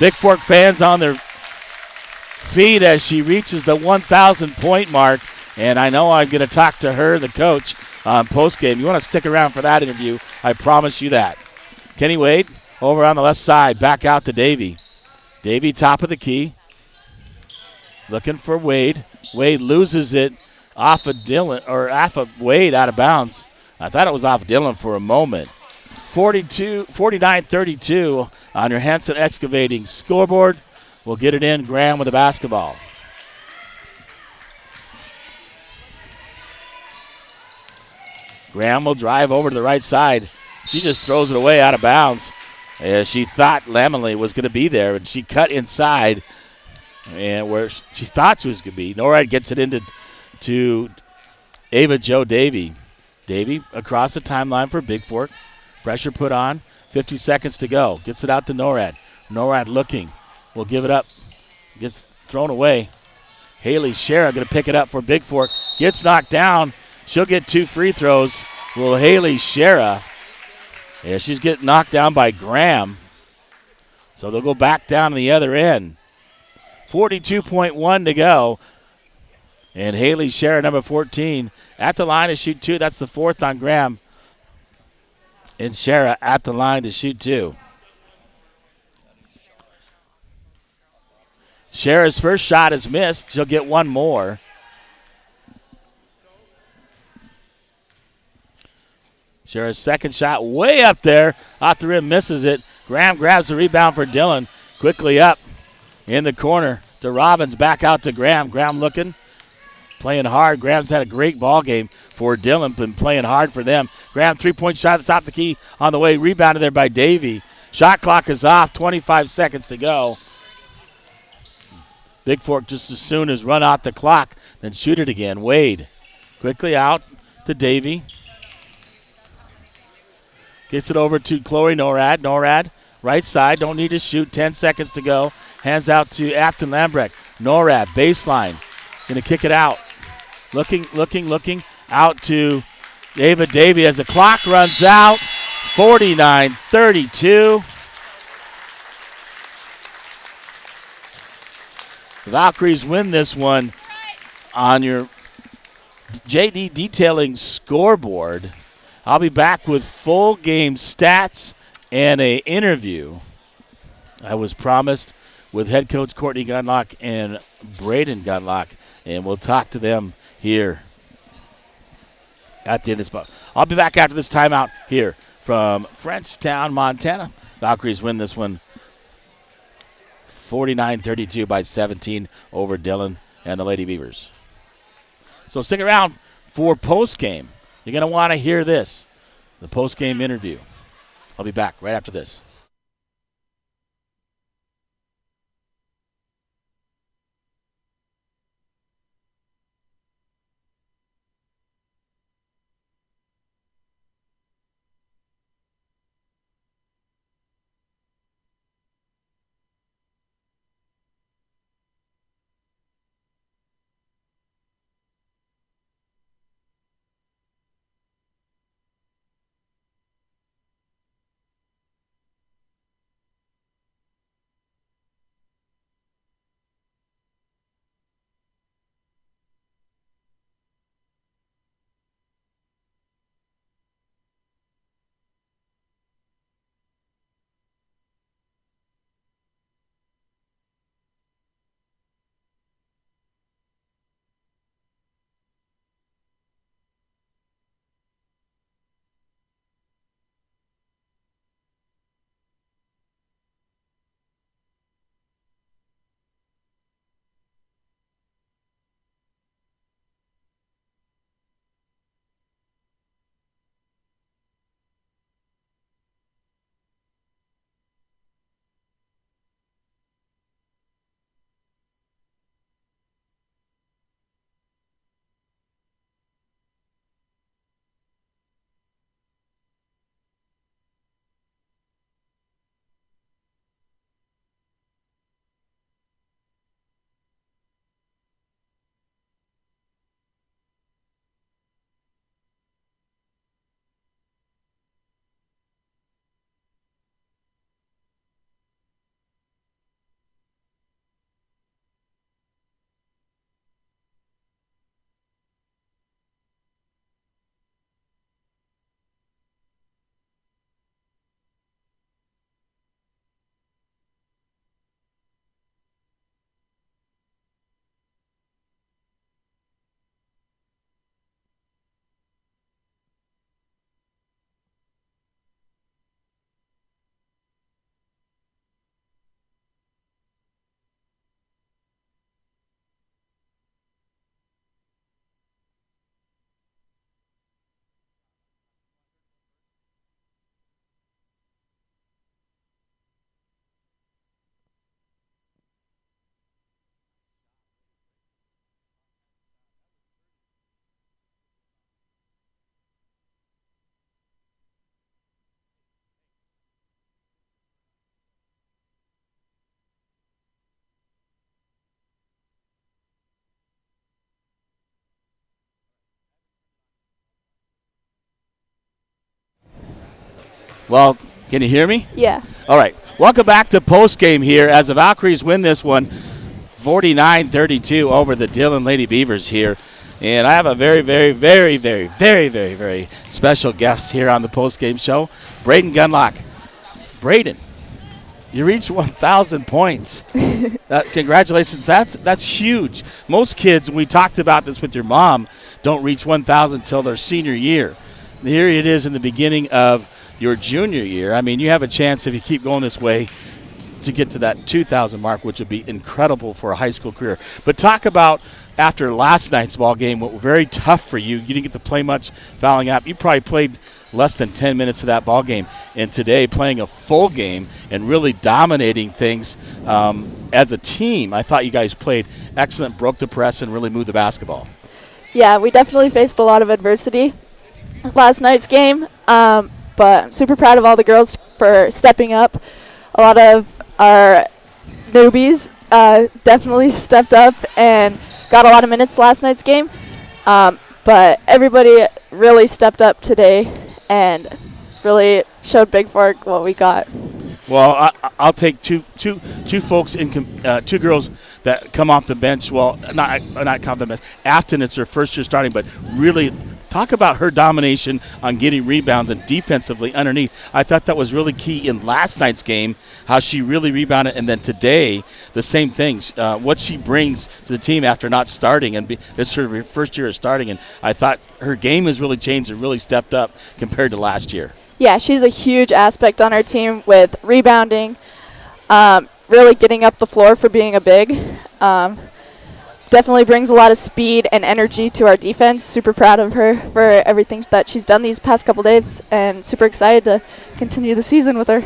Bigfork fans on their feet as she reaches the 1,000-point mark. And I know I'm going to talk to her, the coach, on postgame. You want to stick around for that interview. I promise you that. Kenny Wade over on the left side. Back out to Davey. Davey top of the key. Looking for Wade. Wade loses it off of Dillon, or off of Wade out of bounds. I thought it was off Dillon for a moment. 49-32 on your Hanson Excavating scoreboard. We'll get it in. Graham with the basketball. Graham will drive over to the right side. She just throws it away out of bounds. She thought Lamely was going to be there, and she cut inside and where she thought she was going to be. Norad gets it into Ava Jo Davey. Davey across the timeline for Bigfork. Pressure put on. 50 seconds to go. Gets it out to Norad. Norad looking. Will give it up. Gets thrown away. Haley Shera going to pick it up for Bigfork. Gets knocked down. She'll get 2 free throws. Will Haley Shera. Yeah, she's getting knocked down by Graham. So they'll go back down to the other end. 42.1 to go. And Haley Shera, number 14, at the line to shoot 2. That's the 4th on Graham. And Shera at the line to shoot 2. Shera's first shot is missed. She'll get one more. Shera's second shot way up there. Off the rim, misses it. Graham grabs the rebound for Dillon. Quickly up in the corner to Robbins. Back out to Graham. Graham looking. Playing hard. Graham's had a great ball game for Dillon. Been playing hard for them. Graham 3-point shot at the top of the key on the way. Rebounded there by Davey. Shot clock is off. 25 seconds to go. Bigfork just as soon as run out the clock, then shoot it again. Wade quickly out to Davy. Gets it over to Chloe Norad. Norad, right side, don't need to shoot. 10 seconds to go. Hands out to Afton Lambrecht. Norad, baseline. Going to kick it out. Looking. Out to Ava Davy as the clock runs out. 49-32. The Valkyries win this one on your JD Detailing scoreboard. I'll be back with full game stats and an interview I was promised with head coach Courtney Gunlock and Braden Gunlock, and we'll talk to them here at the end of this spot. I'll be back after this timeout here from Frenchtown, Montana. Valkyries win this one 49-32 by 17 over Dillon and the Lady Beavers. So stick around for post-game. You're going to want to hear this, the post-game interview. I'll be back right after this. Well, can you hear me? Yeah. All right. Welcome back to postgame here as the Valkyries win this one 49-32 over the Dillon Lady Beavers here. And I have a very, very, very, very, very, very, very special guest here on the postgame show, Braden Gunlock. Braden, you reached 1,000 points. Congratulations. That's huge. Most kids, and we talked about this with your mom, don't reach 1,000 until their senior year. Here it is in the beginning of your junior year. I mean, you have a chance if you keep going this way to get to that 2,000 mark, which would be incredible for a high school career. But talk about after last night's ball game, what was very tough for you. You didn't get to play much fouling out. You probably played less than 10 minutes of that ball game. And today, playing a full game and really dominating things, as a team, I thought you guys played excellent, broke the press, and really moved the basketball. Yeah, we definitely faced a lot of adversity last night's game, but I'm super proud of all the girls for stepping up. A lot of our newbies definitely stepped up and got a lot of minutes last night's game, but everybody really stepped up today and really showed Bigfork what we got. Well, I'll take two folks two girls that come off the bench. Well, not come off the bench. Afton, it's her first year starting, but really talk about her domination on getting rebounds and defensively underneath. I thought that was really key in last night's game, how she really rebounded, and then today the same things. What she brings to the team after not starting, and this is her first year of starting, and I thought her game has really changed and really stepped up compared to last year. Yeah, she's a huge aspect on our team with rebounding, really getting up the floor for being a big. Definitely brings a lot of speed and energy to our defense. Super proud of her for everything that she's done these past couple days, and super excited to continue the season with her.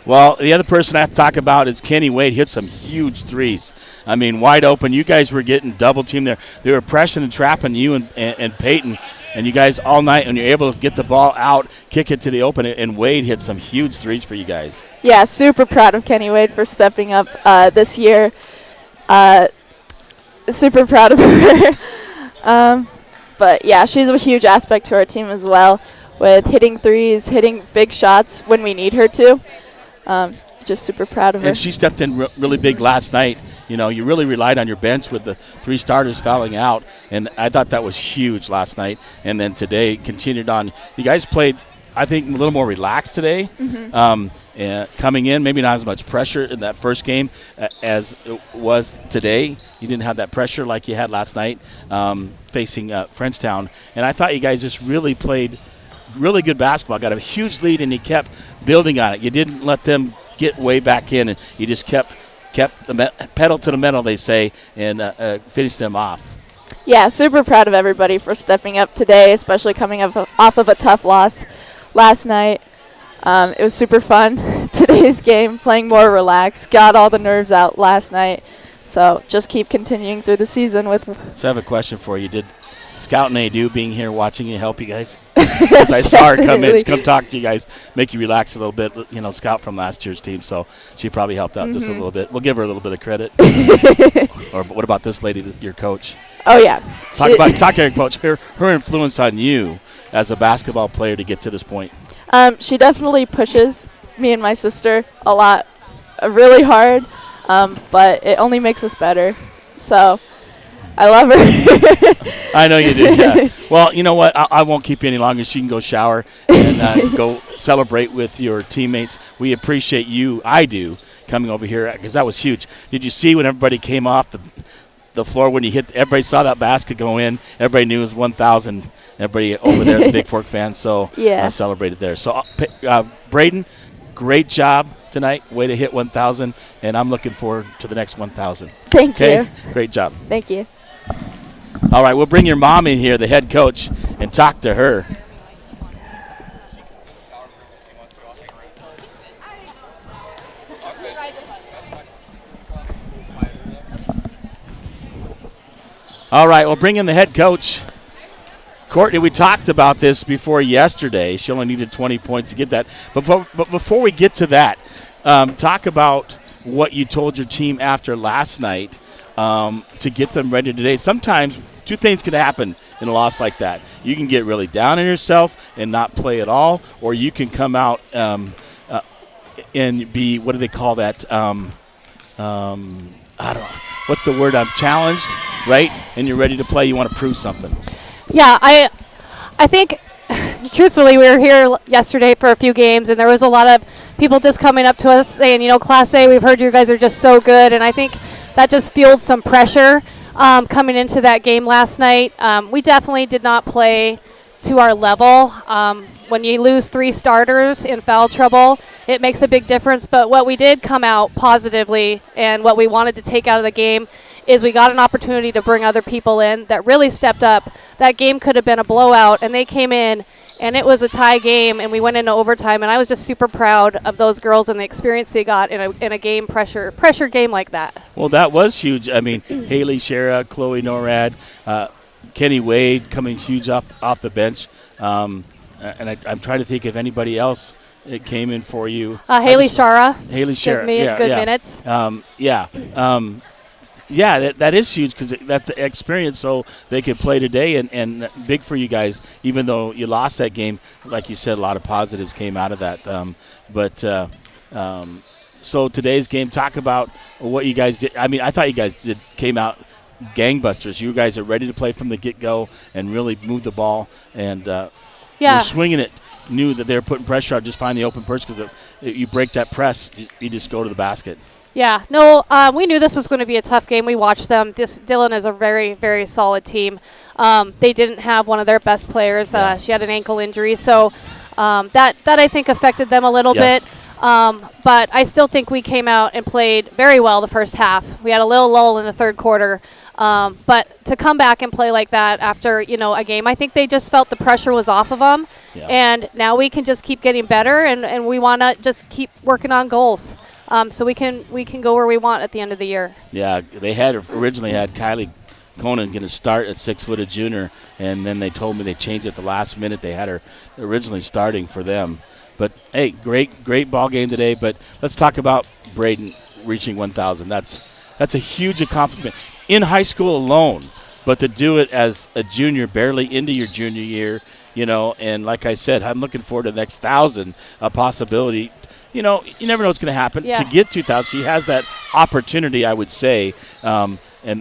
Well, the other person I have to talk about is Kenny Wade. Hit some huge threes. I mean, wide open. You guys were getting double teamed there. They were pressing and trapping you and Peyton. And you guys all night, and you're able to get the ball out, kick it to the open, and Wade hit some huge threes for you guys. Yeah, super proud of Kenny Wade for stepping up this year. Super proud of her. But, yeah, she's a huge aspect to our team as well, with hitting threes, hitting big shots when we need her to. Just super proud of her. And she stepped in really big last night. You know, you really relied on your bench with the three starters fouling out, and I thought that was huge last night. And then today continued on. You guys played, I think, a little more relaxed today. And coming in, maybe not as much pressure in that first game as it was today. You didn't have that pressure like you had last night facing Frenchtown. And I thought you guys just really played really good basketball. Got a huge lead, and you kept building on it. You didn't let them get way back in, and you just kept the pedal to the metal, they say, and finished them off. Yeah, super proud of everybody for stepping up today, especially coming off of a tough loss last night. It was super fun today's game, playing more relaxed, got all the nerves out last night. So just keep continuing through the season with. So I have a question for you. Did Scout and Adu being here watching you help you guys? Because I saw her come talk to you guys, make you relax a little bit. You know, Scout from last year's team, so she probably helped out just a little bit. We'll give her a little bit of credit. Or what about this lady, your coach? Oh, yeah. Talk to your coach. Her influence on you as a basketball player to get to this point. She definitely pushes me and my sister a lot, really hard, but it only makes us better. So I love her. I know you do, yeah. Well, you know what? I won't keep you any longer. She can go shower and go celebrate with your teammates. We appreciate you. I do, coming over here, because that was huge. Did you see when everybody came off the floor when you hit? Everybody saw that basket go in. Everybody knew it was 1,000. Everybody over there, the Bigfork fans, so yeah. I celebrated there. So, Braden, great job tonight. Way to hit 1,000, and I'm looking forward to the next 1,000. Thank you. Great job. Thank you. All right, we'll bring your mom in here, the head coach, and talk to her. All right, we'll bring in the head coach. Courtney, we talked about this before yesterday. She only needed 20 points to get that. But before we get to that, talk about what you told your team after last night to get them ready today. Sometimes two things can happen in a loss like that. You can get really down on yourself and not play at all, or you can come out and be, what do they call that? I don't know. What's the word? Challenged, right? And you're ready to play. You want to prove something. Yeah, I think, truthfully, we were here yesterday for a few games, and there was a lot of people just coming up to us saying, you know, Class A, we've heard you guys are just so good, and I think that just fueled some pressure coming into that game last night. We definitely did not play to our level. When you lose 3 starters in foul trouble, it makes a big difference, but what we did come out positively and what we wanted to take out of the game is we got an opportunity to bring other people in that really stepped up. That game could have been a blowout, and they came in and it was a tie game, and we went into overtime, and I was just super proud of those girls and the experience they got in a game pressure game like that. Well, that was huge. I mean, Haley, Shara, Chloe Norad, Kenny Wade coming huge off the bench. And I'm trying to think if anybody else it came in for you. Haley Shara. Haley Shara. Good minutes. That is huge because that's the experience, so they could play today, and big for you guys. Even though you lost that game, like you said, a lot of positives came out of that. So today's game, talk about what you guys did. I mean, I thought you guys came out gangbusters. You guys are ready to play from the get-go and really move the ball, and you're swinging it. Knew that they were putting pressure on, just find the open person because if you break that press, you just go to the basket. Yeah, no, we knew this was going to be a tough game. We watched them. Dillon is a very, very solid team. They didn't have one of their best players. She had an ankle injury, so that I think affected them a little bit. But I still think we came out and played very well the first half. We had a little lull in the third quarter. But to come back and play like that after, a game, I think they just felt the pressure was off of them. Yeah. And now we can just keep getting better, and we want to just keep working on goals. So we can go where we want at the end of the year. Yeah, they originally had Kylie Conan going to start at 6 foot, a junior, and then they told me they changed it at the last minute. They had her originally starting for them. But, hey, great ball game today. But let's talk about Braden reaching 1,000. That's a huge accomplishment in high school alone. But to do it as a junior, barely into your junior year, and like I said, I'm looking forward to the next 1,000, a possibility. You never know what's going to happen. Yeah. To get 2,000, she has that opportunity, I would say, and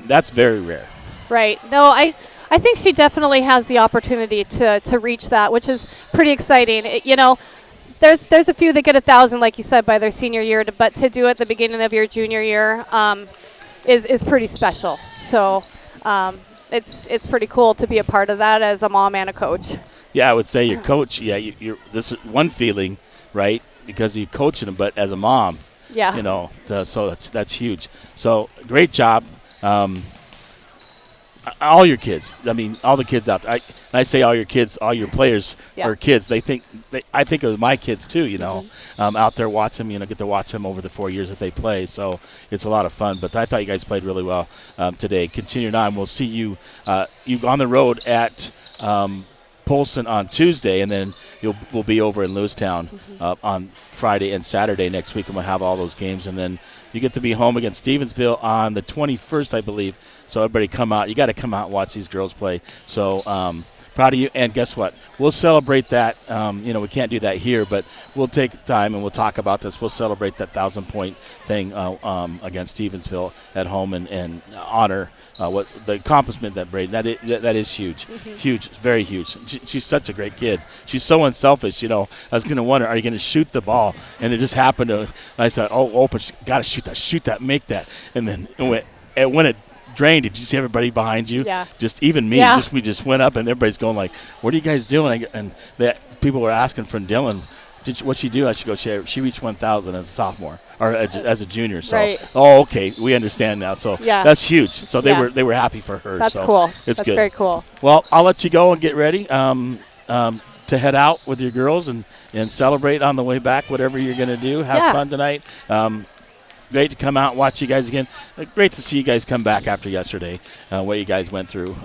that's very rare. Right. No, I think she definitely has the opportunity to reach that, which is pretty exciting. There's a few that get 1,000, like you said, by their senior year, but to do it at the beginning of your junior year is pretty special. So it's pretty cool to be a part of that as a mom and a coach. Yeah, I would say your coach. Yeah, this is one feeling, right? Because you're coaching them, but as a mom, so that's huge. So great job. All your kids. I mean, all the kids out there. I say all your kids, all your players are kids. I think of my kids too. Out there watching them. Get to watch them over the 4 years that they play. So it's a lot of fun. But I thought you guys played really well today. Continuing on, we'll see you on the road at Polson on Tuesday, and then we'll be over in Lewistown on Friday and Saturday next week, and we'll have all those games. And then you get to be home against Stevensville on the 21st, I believe. So everybody come out. You got to come out and watch these girls play. So proud of you. And guess what? We'll celebrate that. We can't do that here, but we'll take time and we'll talk about this. We'll celebrate that 1,000-point thing against Stevensville at home and honor what the accomplishment that Braden. That is huge. Huge. Very huge. She's such a great kid. She's so unselfish. I was going to wonder, are you going to shoot the ball? And it just happened to. I said, open. Got to shoot that, make that. And then when it drained, did you see everybody behind you? Yeah. Just even me. Yeah. We just went up, and everybody's going like, "What are you guys doing?" And people were asking from Dillon, "What'd she do?" I should go. She reached 1,000 as a sophomore or as a junior. So, right. Okay, we understand now. So that's huge. So they were happy for her. That's so cool. It's that's good. Very cool. Well, I'll let you go and get ready to head out with your girls and celebrate on the way back. Whatever you're going to do, have fun tonight. Great to come out and watch you guys again. Great to see you guys come back after yesterday, what you guys went through.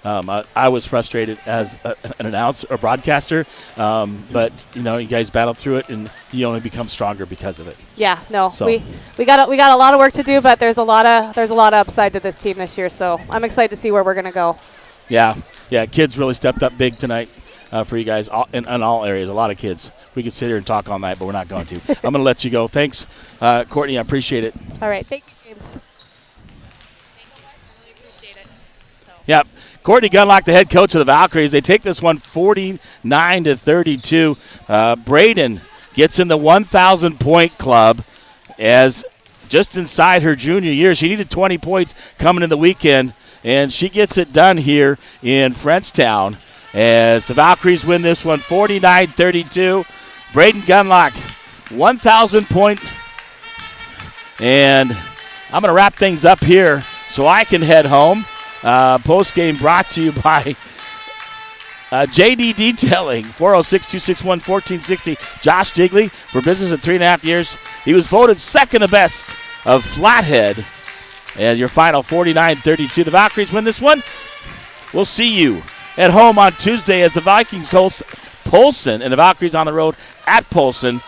I was frustrated as an announcer or broadcaster, but you guys battled through it, and you only become stronger because of it. Yeah, no, so. we got a lot of work to do, but there's a lot of upside to this team this year. So I'm excited to see where we're gonna go. Yeah, kids really stepped up big tonight. For you guys in all areas, a lot of kids. We could sit here and talk all night, but we're not going to. I'm going to let you go. Thanks, Courtney. I appreciate it. All right. Thank you, James. Thank you. I really appreciate it. Yep. Courtney Gunlock, the head coach of the Valkyries. They take this one 49-32. Braden gets in the 1,000-point club as just inside her junior year. She needed 20 points coming in the weekend, and she gets it done here in Frenchtown. As the Valkyries win this one 49-32. Braden Gunlock, 1,000 point. And I'm going to wrap things up here so I can head home. Post game brought to you by JD Detailing, 406-261-1460. Josh Digley, for business at 3.5 years. He was voted second to best of Flathead. And your final 49-32. The Valkyries win this one. We'll see you at home on Tuesday as the Vikings host Polson and the Valkyries on the road at Polson.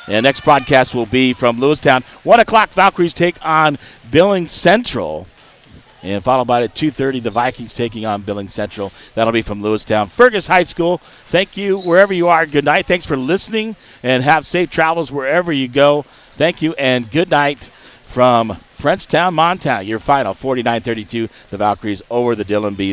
And next broadcast will be from Lewistown. 1 o'clock, Valkyries take on Billings Central. And followed by at 2:30, the Vikings taking on Billings Central. That'll be from Lewistown. Fergus High School, thank you wherever you are. Good night. Thanks for listening, and have safe travels wherever you go. Thank you, and good night from Frenchtown, Montana. Your final 49-32, the Valkyries over the Dillon Beavers.